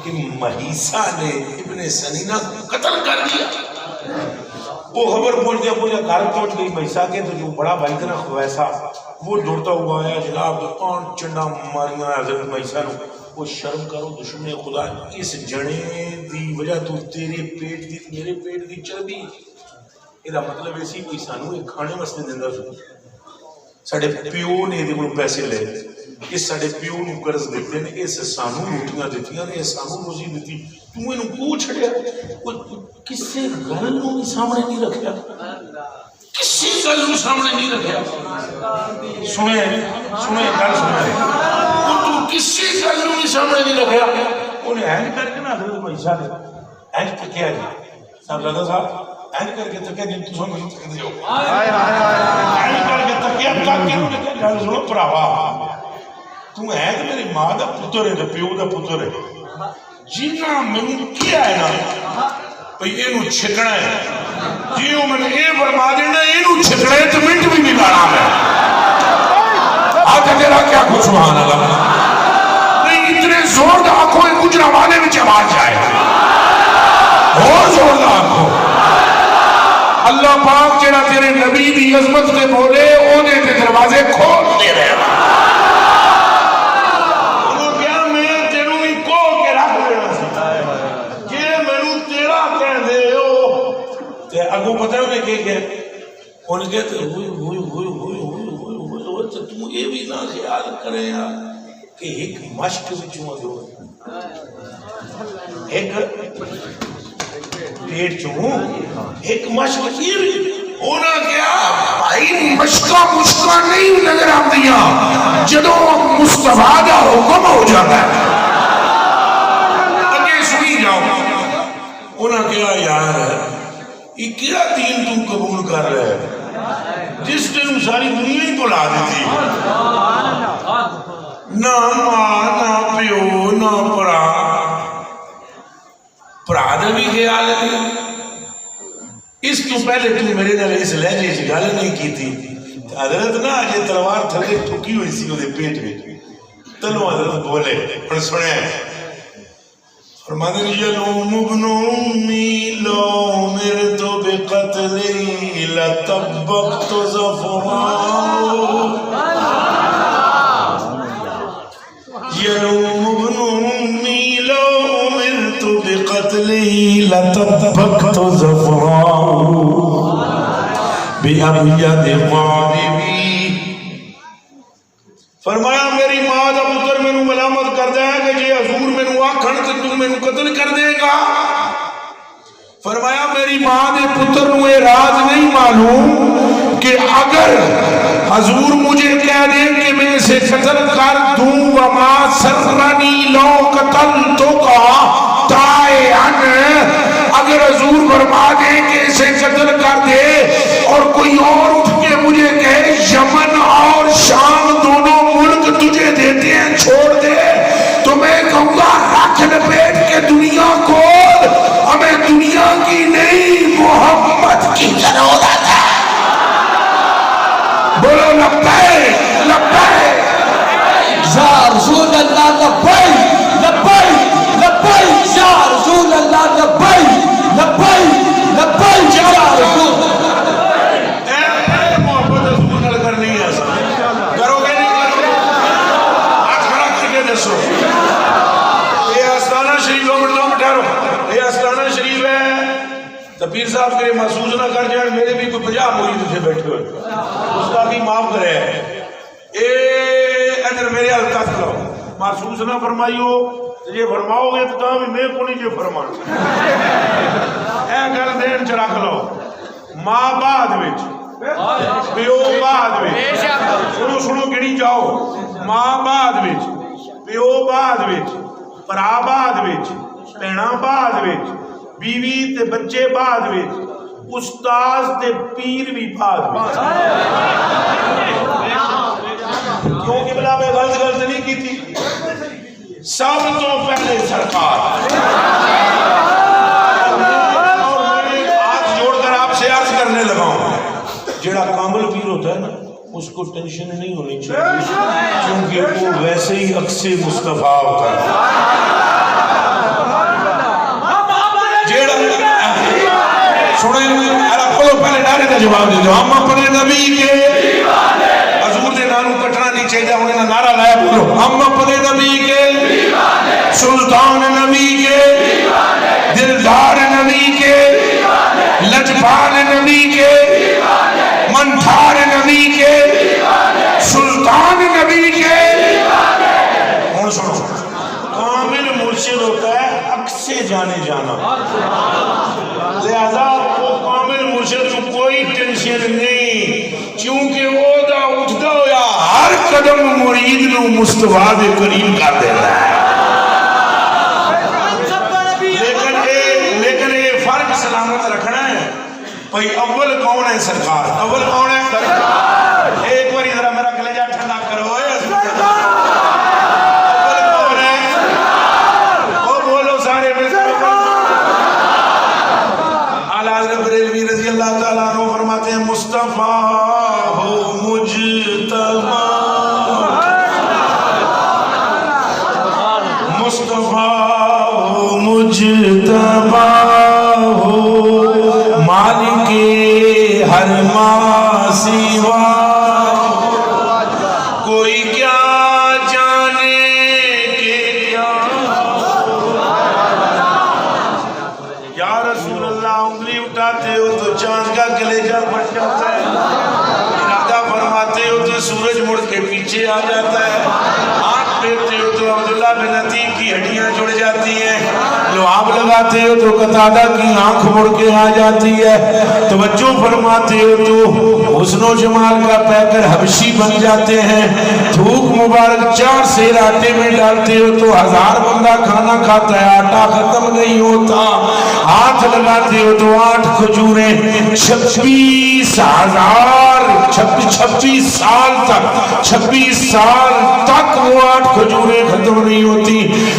کہ مہیسا نے ابن سنینہ قتل کر دیا وہ خبر پہنچ گیا پہنچا گھر پہنچ گئی مہیسا کے تو جو بڑا بھائی تھا نا خویسا وہ دوڑتا ہوا آیا جناب آن چنڈا ماریاں حضرت مہیسا نو وہ شرم کرو دشمن خدا اس جنے دی وجہ تو تیرے پیٹ دی میرے پیٹ دی چربی یہ مطلب ایسی کوئی سانو ایک کھانے واسطے دیندہ سو ساڑھے پیو نے دے کو پیسے لے اس ساڑھے پیو نو قرض دیتے ہیں اس سانو روٹیاں دیتی ہیں اس سانو روزی دیتی تو انہوں کو چھڑیا کسے گل نو بھی سامنے نہیں رکھیا کسی گل نو سامنے نہیں رکھیا سنیں گل سنیں وہ تو کسی گل نو بھی سامنے نہیں رکھیا انہیں اینڈ کر کے نا حضرت مہیسا نے اینڈ تکیا جی صاحب دادا صاحب اینڈ کر کے تکیا جن تو سو نہیں تک دیو اینڈ کر کے تکیا تک کے انہوں نے کہا گل سنو پراوا تم ہے تو میری ماں دا پتر ہے پیو دا پتر ہے جینا میں کیا ہے نا بھئی اینو چھکڑا ہے جیو میں نے اے فرما دینا اینو چھکڑا ہے تو منٹ بھی بگاڑا میں آتا تیرا کیا کچھ سبحان اللہ نہیں اتنے زور دا آنکھوں ایک کچھ روانے میں چمار جائے اور زور دا آنکھوں اللہ پاک جڑا تیرے نبی دی عظمت سے بولے اونے تے دروازے کھول دے رہے ہیں اگو پتہ ہے انہیں کہہ گیا انہیں کہتے ہوئی تو تم یہ بھی نہ خیال کریں یار کہ ایک مشک بچوں جو ایک پیٹ چوں ایک مشک یہ بھی ہونا کیا بھائی مشکا مشکا نہیں نظر آم دیا جدو مصطفیٰ دا حکم ہو جاتا ہے اگے سنی جاؤ انہاں کیا یار یہ کیا دین تم قبول کر رہے ہیں جس دن ساری دنیا ہی بلا دیتی نہ ماں نہ پیو نہ پرا دا بھی خیال نہیں اس تو پہلے تو میرے نال اس لہجے سے گل نہیں کی تھی حضرت نا یہ تلوار تھلے ٹھکی ہوئی سی وہ پیٹ میں تلو حضرت بولے اور سنے فرماتے ہیں یلوم ابن امی لو مرت بقتلی لطبقت ظفران یلوم ابن امی لو مرت بقتلی لطبقت ظفران بأبید غالبی فرمایا میری ماں دا پتر میں ملامت کر دے کہ جی حضور میں آکھن کہ تم میں قتل کر دے گا فرمایا میری ماں دے پتر نو یہ راز نہیں معلوم کہ اگر حضور مجھے کہہ دیں کہ میں اسے قتل کر دوں وما سرنی لو قتل تو کا تائعن اگر حضور فرما دیں کہ اسے قتل کر دے اور کوئی اور اٹھ کے مجھے کہے یمن اور شام دونوں ملک تجھے دیتے ہیں چھوڑ دے تو میں کہوں گا رکھ لپیٹ کے دنیا کو ہمیں دنیا کی نہیں محمد کی ضرورت ہے بولو لبیک لبیک تو پیر صاحب کے محسوس نہ کر جائیں میرے بھی کوئی 50 مرید سے بیٹھے ہوئے اس کا بھی معاف کرے ادھر میرے حل تک لو محسوس نہ فرمائیو یہ فرماؤ گے تو کہاں بھی میں کو نہیں جو فرمانا اے گل دین چ رکھ لو ماں بعد وچ پیو بعد وچ سنو گنی جاؤ ماں بعد وچ پیو بعد وچ بھرا بعد وچ بھیڑاں بعد وچ بیوی تے بچے بعد وچ استاد تے پیر بھی بعد وچ کیونکہ بلا میں غلط نہیں کی تھی سب تو پہلے سرکار ہاتھ جوڑ کر آپ سے عرض کرنے لگا ہوں جڑا کامل پیر ہوتا ہے نا اس کو ٹینشن نہیں ہونی چاہیے کیونکہ وہ ویسے ہی عکس مصطفیٰ ہوتا ہے سنیں پہلے نعرے کا جواب دے دو ہم اپنے نبی کے حضور دے نانو کٹنا نہیں چاہیے انہیں نہ نعرہ لایا بولو ہم اپنے نبی کے سلطان نبی کے دلدار نبی کے لجپال نبی کے منٹھار نبی کے سلطان نبی کے اور سنو کامل مرشد ہوتا ہے عکس جانے جانا لہذا وہ کامل مرشد کو کوئی ٹینشن نہیں کیونکہ وہ دا اٹھتا ہویا ہر قدم مرید نو مصطفیٰ دے قریب کر دیتا ہے لیکن یہ فرق سلامت رکھنا ہے بھئی اول کون ہے سرکار اول کون ہے ایک باری ذرا میرا کلیجہ ٹھنڈا کرو اول کون ہے وہ بولو سارے مل کر اعلیٰ حضرت بریلوی رضی اللہ تعالیٰ عنہ فرماتے ہیں مصطفیٰ ہو مجتبیٰ مصطفیٰ ہو مجتبیٰ ہو مالک ہر ما سوا کوئی کیا جانے کے کیا یا رسول اللہ انگلی اٹھاتے ہو تو چاند کا کلیجہ پھٹ جاتا ہے ارادہ فرماتے ہو تو سورج مڑ کے پیچھے آ جاتا ہے آنکھ پھیرتے ہو تو عبداللہ بن عتیق کی ہڈیاں جڑ جاتی ہیں لعاب لگاتے ہو تو قتادہ کی آنکھ مڑ کے آ جاتی ہے توجہ فرماتے ہو تو حسن و جمال کا پیکر حبشی بن جاتے ہیں تھوک مبارک 4 سیر آٹے میں ڈالتے ہو تو 1000 بندہ کھانا کھاتا ہے آٹا ختم نہیں ہوتا ہاتھ لگاتے ہو تو 8 کھجوریں 26 سال تک وہ 8 کھجوریں ختم نہیں ہوتی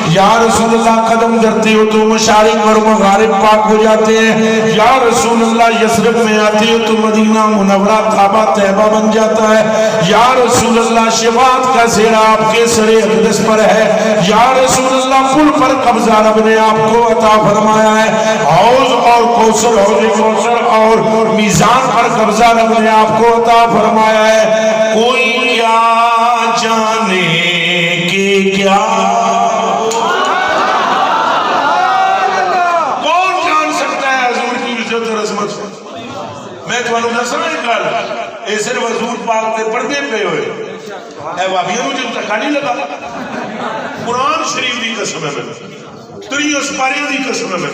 یا رسول اللہ قدم کرتے ہو تو مشارق اور مغارب پاک ہو جاتے ہیں یا رسول اللہ یثرب میں آتے ہو تو مدینہ منورہ کعبہ طیبہ بن جاتا ہے یا رسول اللہ شفاعت کا زیرہ آپ کے سر اقدس پر ہے یا رسول اللہ پل پر قبضہ رب نے آپ کو عطا فرمایا ہے حوض اور کوثر اور میزان پر قبضہ رب نے آپ کو عطا فرمایا ہے کوئی کیا جانے کے کیا کون جان سکتا ہے حضور کی عزت اور عظمت میں تو انہوں نے سمجھ کر اے صرف حضور پاک تے پردے پہ ہوئے اے وابیوں مجھے تکا نہیں لگا قرآن شریف دی قسم ہے میں 3 سپاریوں دی قسم ہے میں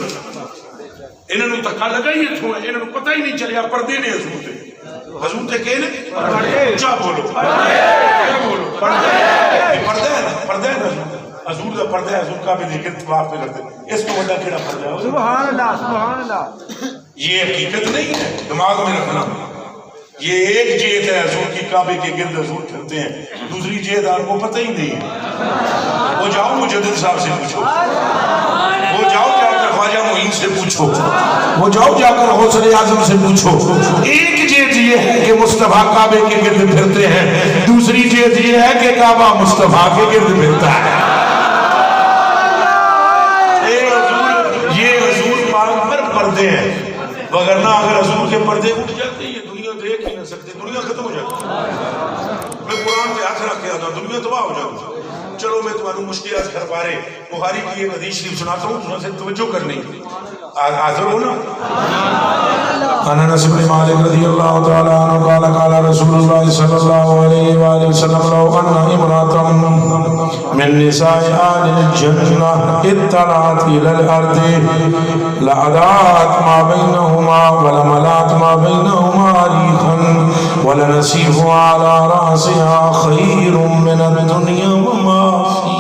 انہوں نے تکا لگا ہی ہے تھوڑا انہوں نے پتہ ہی نہیں چلیا پردے نے حضور تے کہنے کیا بولو پردے ہے نا حضور دا پردہ ہے حضور کا بھی دیکھیں طواف پہ کرتے اس کو بڑا کیڑا پردہ ہے سبحان اللہ یہ حقیقت نہیں ہے دماغ میں رکھنا یہ ایک جیت ہے حضور کی کعبے کے گرد حضور کرتے ہیں دوسری جیت آپ کو پتہ ہی نہیں ہے وہ جاؤ مجدد صاحب سے پوچھو وہ جاؤ جا کر خواجہ معین سے پوچھو وہ جاؤ جا کر غوث اعظم سے پوچھو ایک جیت یہ ہے کہ مصطفیٰ کعبے کے گرد پھرتے ہیں دوسری جیت یہ ہے کہ کعبہ مصطفیٰ کے گرد پھرتا ہے یہ حضور پاک پر پردے ہیں وگرنہ اگر حضور کے پردے اٹھ جاتے یہ دنیا دیکھ ہی نہ سکتے دنیا ختم ہو جاتی میں قرآن پہ ہاتھ رکھ کے آتا دنیا تباہ ہو جاتی چلو میں تمہاروں مشکلات کر پا رہے بخاری کی ایک حدیث شریف سناتا ہوں تمہیں سے توجہ کرنی حاضر ہو نا عن انس بن مالک رضی اللہ تعالی عنہ قال قال رسول اللہ صلی اللہ علیہ وآلہ وسلم لو ان امرأة من نساء آل الجنہ اطلعت الى الارض لأدعت ما بینہما ولملات ما بینہما ریخا ولنسیف على رأسها خیر من الدنیا وما فی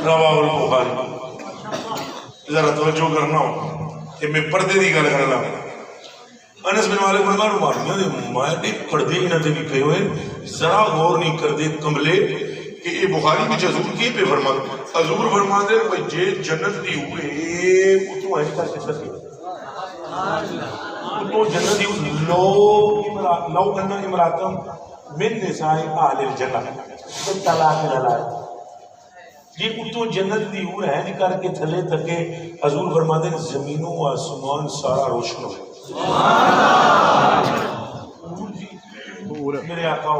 رواہ البخاری ذرا توجہ کرنا ہو کہ میں پردے دی گل کرنا انس بن مالک بن مارو میں پردے ہی نہ تے بھی پے ہوئے ذرا غور نہیں کر دے کملے کہ یہ بخاری کی حضور کی پہ فرما حضور فرما دے کہ جے جنت دی ہوئے تو ہے کر سکتے تو جنت دی لو ان امراتم من نساء اہل الجنہ طلاق نہ یہ کتوں جنت دی ہور ہے کر کے تھلے تکے حضور فرماتے ہیں زمین و آسمان سارا روشن ہو میرے آقا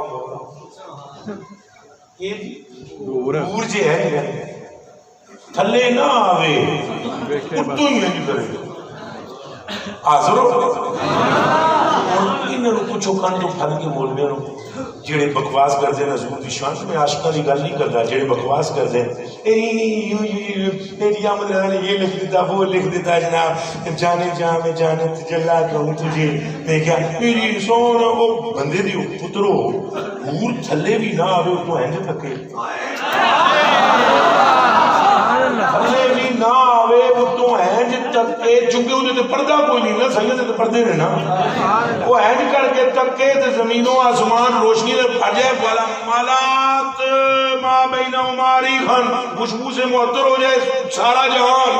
نور جی ہے تھلے نہ آوے کتوں ہی نہیں کرے حاضر ہو انہوں کچھ کان تو پھل کے بولنے ہوں جڑے بکواس کر دیں حضور دی شان میں عاشقاں دی گل نہیں کردا جڑے بکواس کر دیں میری آمد نے یہ لکھ دیتا وہ لکھ دیتا جناب جانے جا میں جانے تجلا کروں تجھے میں کیا میری سونا وہ بندے دی پترو نور تھلے بھی نہ آوے تو ہنج تھکے تھلے بھی نہ آوے تو ہنج تکے چونکہ انہیں تو پردہ کوئی نہیں نا سید تو پردے رہنا وہ ہنج کر کے تکے تو زمین و آسمان روشنی دے پھجے والا مالات ما بین عماری خان خوشبو سے معطر ہو جائے سارا جہان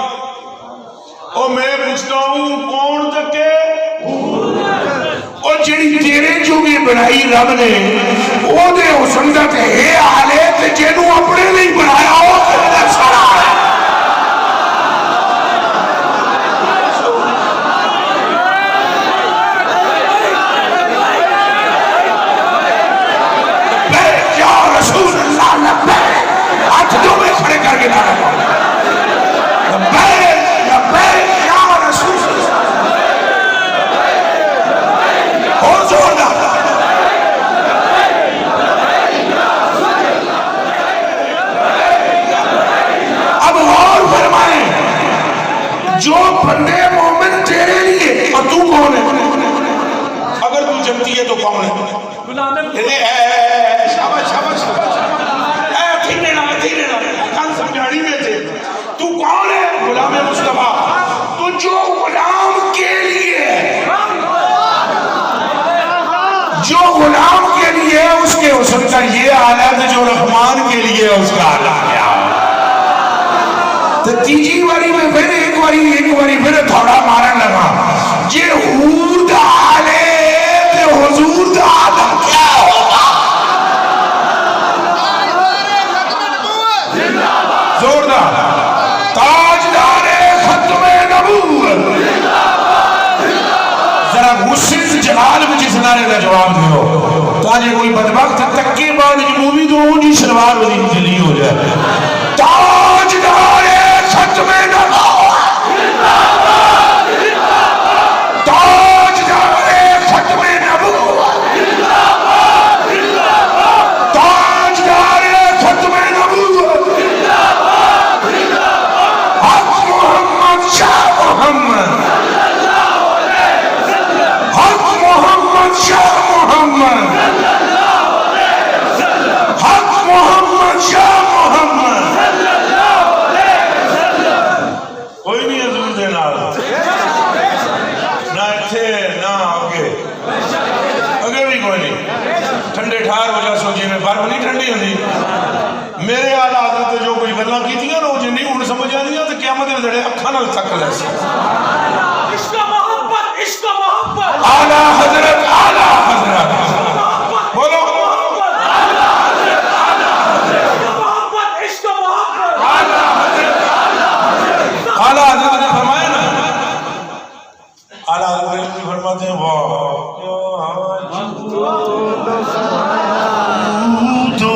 اور میں پوچھتا ہوں کون تکے اور جڑی تیرے جو بھی بنائی رب نے وہ دے حسن دا تے ہے آلے تے جنوں اپنے نہیں بنایا ہو تے سارا ہے جو بندے مومن تیرے لیے اور تو کون ہے اگر تو جنتی ہے تو کون ہے شاباش شاباش کل سمجھاڑی میں تھے تو کون ہے غلام مصطفیٰ تو جو غلام کے لیے جو غلام کے لیے اس کے حسن کا یہ حالت ہے جو رحمان کے لیے اس کا حالت کیا تو تیجی واری میں پھر ایک واری پھر تھوڑا مارن لگا یہ حور دا حالے تے حضور دا عالم کیا ہوگا زوردار تاجدار ختم نبوت ذرا غصے سے جلال میں جس نعرے کا جواب دیو تاجے کوئی بدبخت تکے بعد جمومی دو اونجی شلوار وزیر جلی ہو جائے تاجدار ختم نبوت تاجدار ختم نبوت تاجدار ختم نبوت حق محمد شاہ محمد حق محمد شاہ محمد حق محمد شاہ محمد کوئی نہیں حضور دے نال نہ اتھے نہ آگے اگے بھی کوئی نہیں ٹھنڈے ٹھار ہو جا سوچی میں برف نہیں ٹھنڈی ہوندی میرے آل حضرت جو کوئی گلاں کیتیاں نو جن نہیں ہن سمجھ آندیاں تے قیامت دے دڑے اکھاں نال تک لے سی عشق محبت اعلی حضرت بولو اعلی حضرت نے فرمایا نا اعلی حضرت نے فرماتے ہیں واہ تو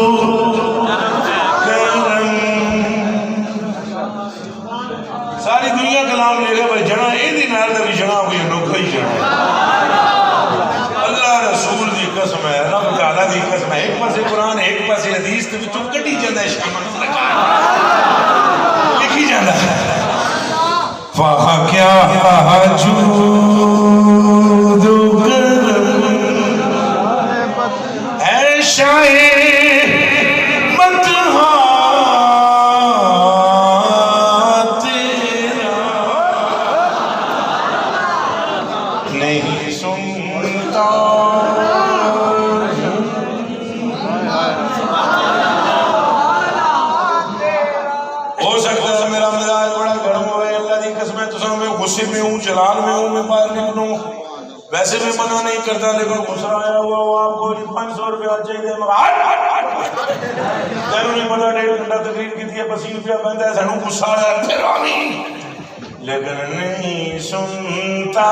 وہاں کیا جود اے شاہ مدحا تیرا نہیں سنتا ہو سکتا ہے میرا مزاج بڑا گرم ہوئے، اللہ دی قسم ہے تو میں غصے میں ہوں، جلال میں ہوں، میں باہر نکلوں، ویسے بھی منع نہیں کرتا، لیکن غصہ آیا ہوا ہو آپ کو 500 روپیہ چاہیے، تینوں نہیں پتا 1.5 گھنٹہ تقریر کی تھی، 80 روپیہ بنتا ہے، سانوں غصہ آیا پھر آنی، لیکن نہیں سنتا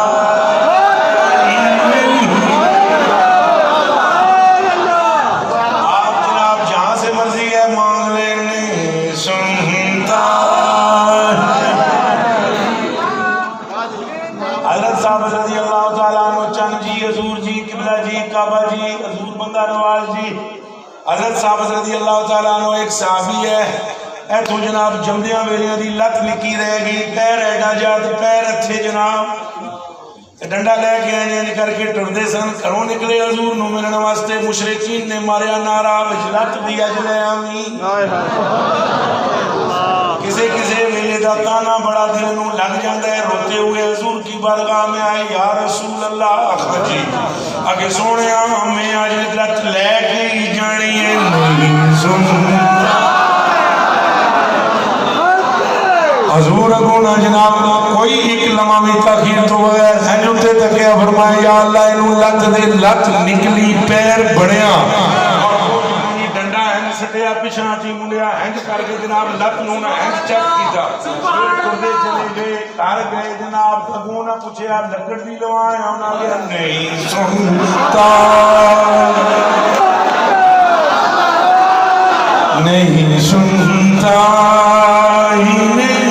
آپ جناب جہاں سے مرضی ہے مانگ لیں، نہیں سنتا۔ حضرت صاحب رضی اللہ تعالیٰ عنہ چند جی، حضور جی، قبلہ جی، کعبہ جی، حضور بندہ نواز جی، حضرت صاحب رضی اللہ تعالیٰ عنہ ایک صحابی ہے، اے تو جناب جمدیاں ویلیاں دی لت نکی رہ گئی، پیر ایڈا جات پیر اتھے جناب ڈنڈا لے کے آئیں کر کے ٹردے سن، گھروں نکلے حضور نو ملن واسطے، مشرکین نے ماریا نعرہ وچ لت دی اجلے آمین، کسے کسے ویلے دا تانا بڑا دل نو لگ جاندا ہے، روتے ہوئے حضور کی بارگاہ میں آئے، یا رسول اللہ جی اگے سونے ہمیں آج لت لے کے ہی جانی ہے، نہیں سنتا حضور اگونا جناب کوئی ایک لمحہ بھی تاخیر تو بغیر ہنجوتے تکیا فرمائے، یا اللہ انہوں لت دے لت نکلی پیر بڑھیا ڈنڈا ہنج سٹیا پیچھا چی ملیا ہنج کر کے جناب لت نونا ہنج چک کیتا کردے چلے گئے کار گئے جناب اگونا پوچھے آپ لکڑ بھی لوائیں ہونا گیا نہیں سنتا نہیں سنتا ہی نہیں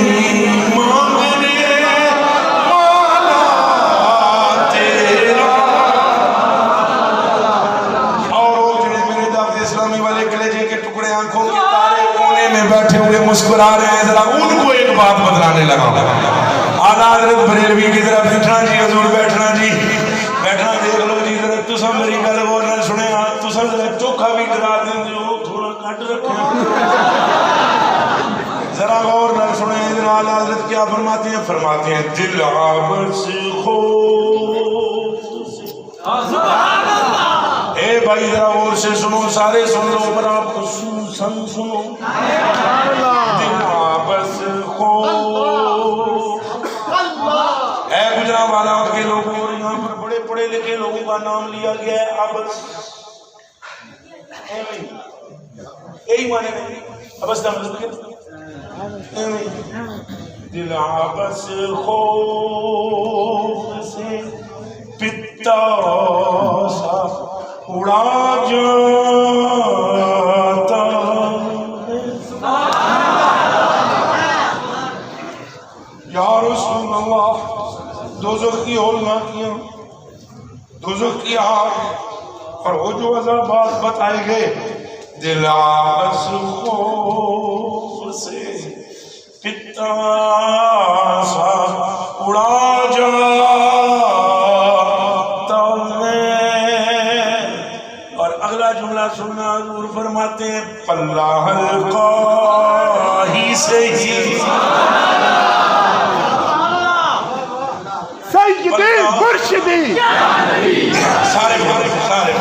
بیٹھے ہوئے مسکرا رہے ہیں، ذرا ان کو ایک بات بتلانے لگا، آدھا حضرت بریلوی کی طرف بیٹھنا جی، حضور بیٹھنا جی، بیٹھنا دیکھ لو جی، ذرا تسا میری گل غور نال سنے، تسا ذرا چوکھا بھی ڈرا دیں جو تھوڑا کٹ رکھے، ذرا غور نال سنے، جناب حضرت کیا فرماتے ہیں؟ فرماتے ہیں دل آبس خوف اے بھائی ذرا غور سے سنو، سارے سن لو پر آپ خصوصاً سنو، دل آبس خوف اے گجرانوالہ کے لوگوں، اور یہاں پر بڑے پڑھے لکھے لوگوں کا نام لیا گیا ہے آبس، یہی مانے میں ابس دا مطلب کیا؟ دل آبس خوف سے پتا سا اڑا جاتا یا رسول اللہ، دوزخ کی ہولناکیاں، دوزخ کی آگ اور وہ جو عذابات بتائے گئے، دل آبس خوف سے پتا سا اڑا جاتا ہے، اور اگلا جملہ سننا، حضور فرماتے ہیں پلہ ہلکا ہی سے ہی سیدی مرشدی سارے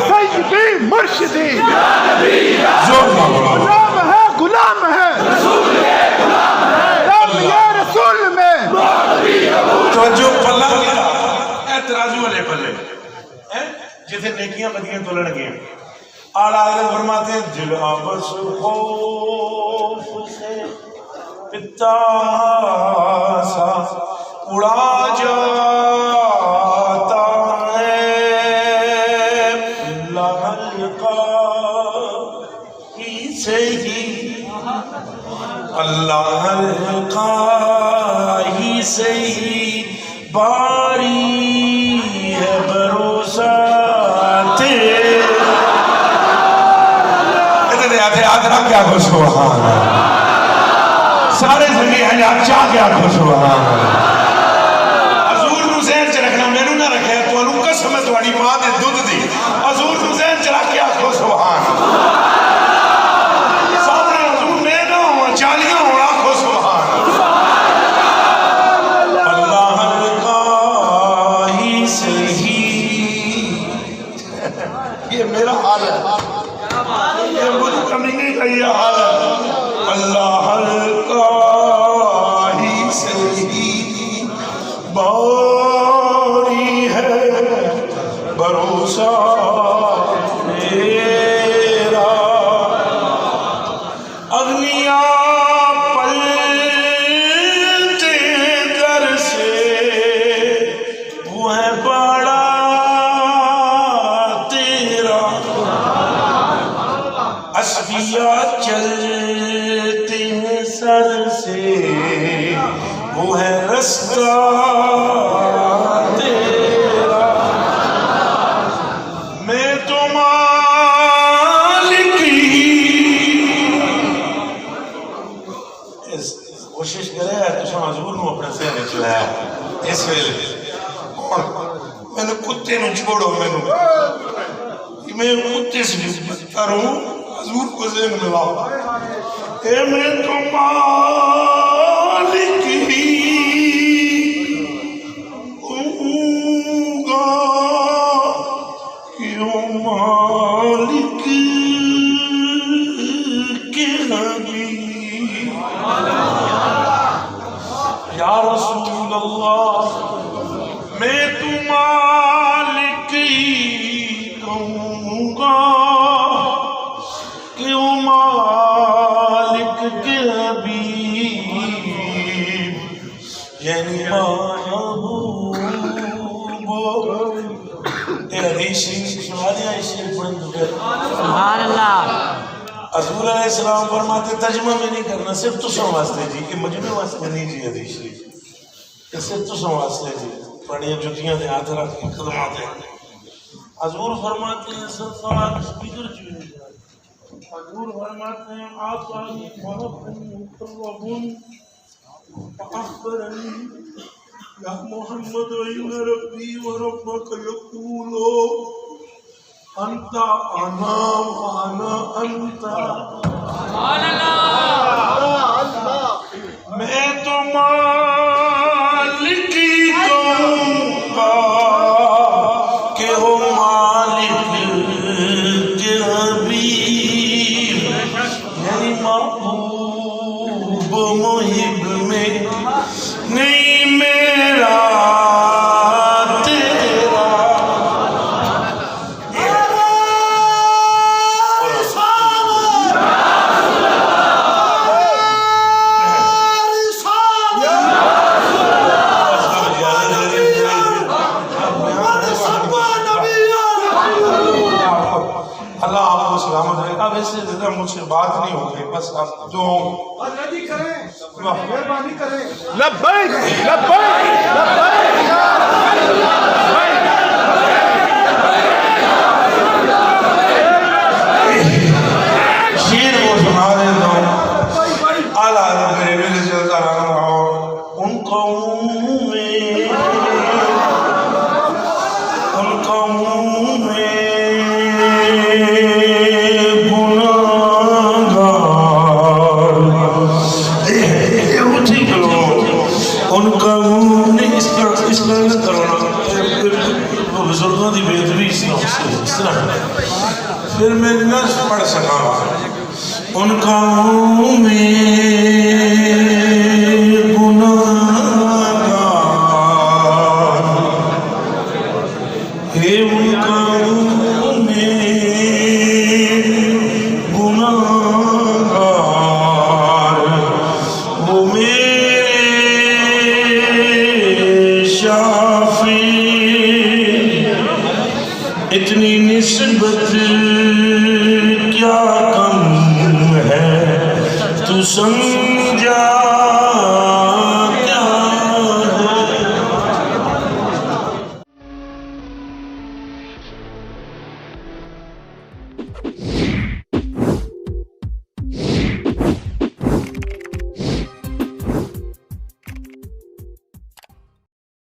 سیدی مرشدی زور غلام ہے رب یا رسول میں تو جو پلہ گیا اے ترازو والے پلے جیسے نیکیاں بدیاں تولن گئے، اعلیٰ حضرت فرماتے ہیں دل آبس خوف سے پتا سا اڑا جاتا ہے، لہلکا ہی سے ہی اللہ ہلکا ہی سے ہی باری ہے بھروسہ تیرا، اتنے آدھرا کیا خوش ہوا سارے زمین ہے چاہ کیا خوش ہوا پلتے در سے وہ ہے بڑا تیرا اسبیا چلتے ہیں سر سے وہ ہے رستہ تیرا میں تو مالک ہی کوشش کرے تو حضور نو اپنے سے نچلایا اس ویلے میں نے کتے نو چھوڑو میں کتے سے بھی بچتا رہوں حضور کو ذہن ملا اے میں تو مالک ہی ہوں گا کیوں مالک کے حبیب یا رسول اللہ میں تو مالک ہی کہوں گا کہ وہ مالک کے حبیب یعنی محبوب اے حدیث شریف سنانے آئی شریف پڑھن دو سبحان اللہ حضور علیہ السلام فرماتے ترجمہ میں نہیں کرنا صرف تو سن واسطے جی کہ مجمع واسطے نہیں جی حدیث شریف کہ صرف تو سن واسطے جی پڑھیے جتیاں دے ہاتھ رکھ کے قدمات ہیں حضور فرماتے ہیں سرکار سپیکر چوئے حضور فرماتے ہیں آپ آئی محبن مقربن فأخبرنی یا محمد وإن ربی وربک یقولو انت انا وانا انت میں تو مالکی کہوں گا کہ ہو مالک کے حبیب یعنی محبوب محب میں نہیں میرا تیرا اللہ آپ کو سلامت رہے گا ویسے زیادہ مجھ سے بات نہیں ہوگی بس آپ جو لبیک لبیک شیر وہ سنا دیتا ہوں اعلیٰ حضرت میرے ویلے چلتا رہا ہوں ان قوموں میں ان کا منہ نہیں اس طرح نہ کرنا بزرگوں کی بےدبی اس طرح پھر میں نہ پڑھ سکا ان کا منہ میں گناہگار ہے ان کا منہ میں گناہگار وہ اتنی نسبت کیا کم ہے تو سمجھا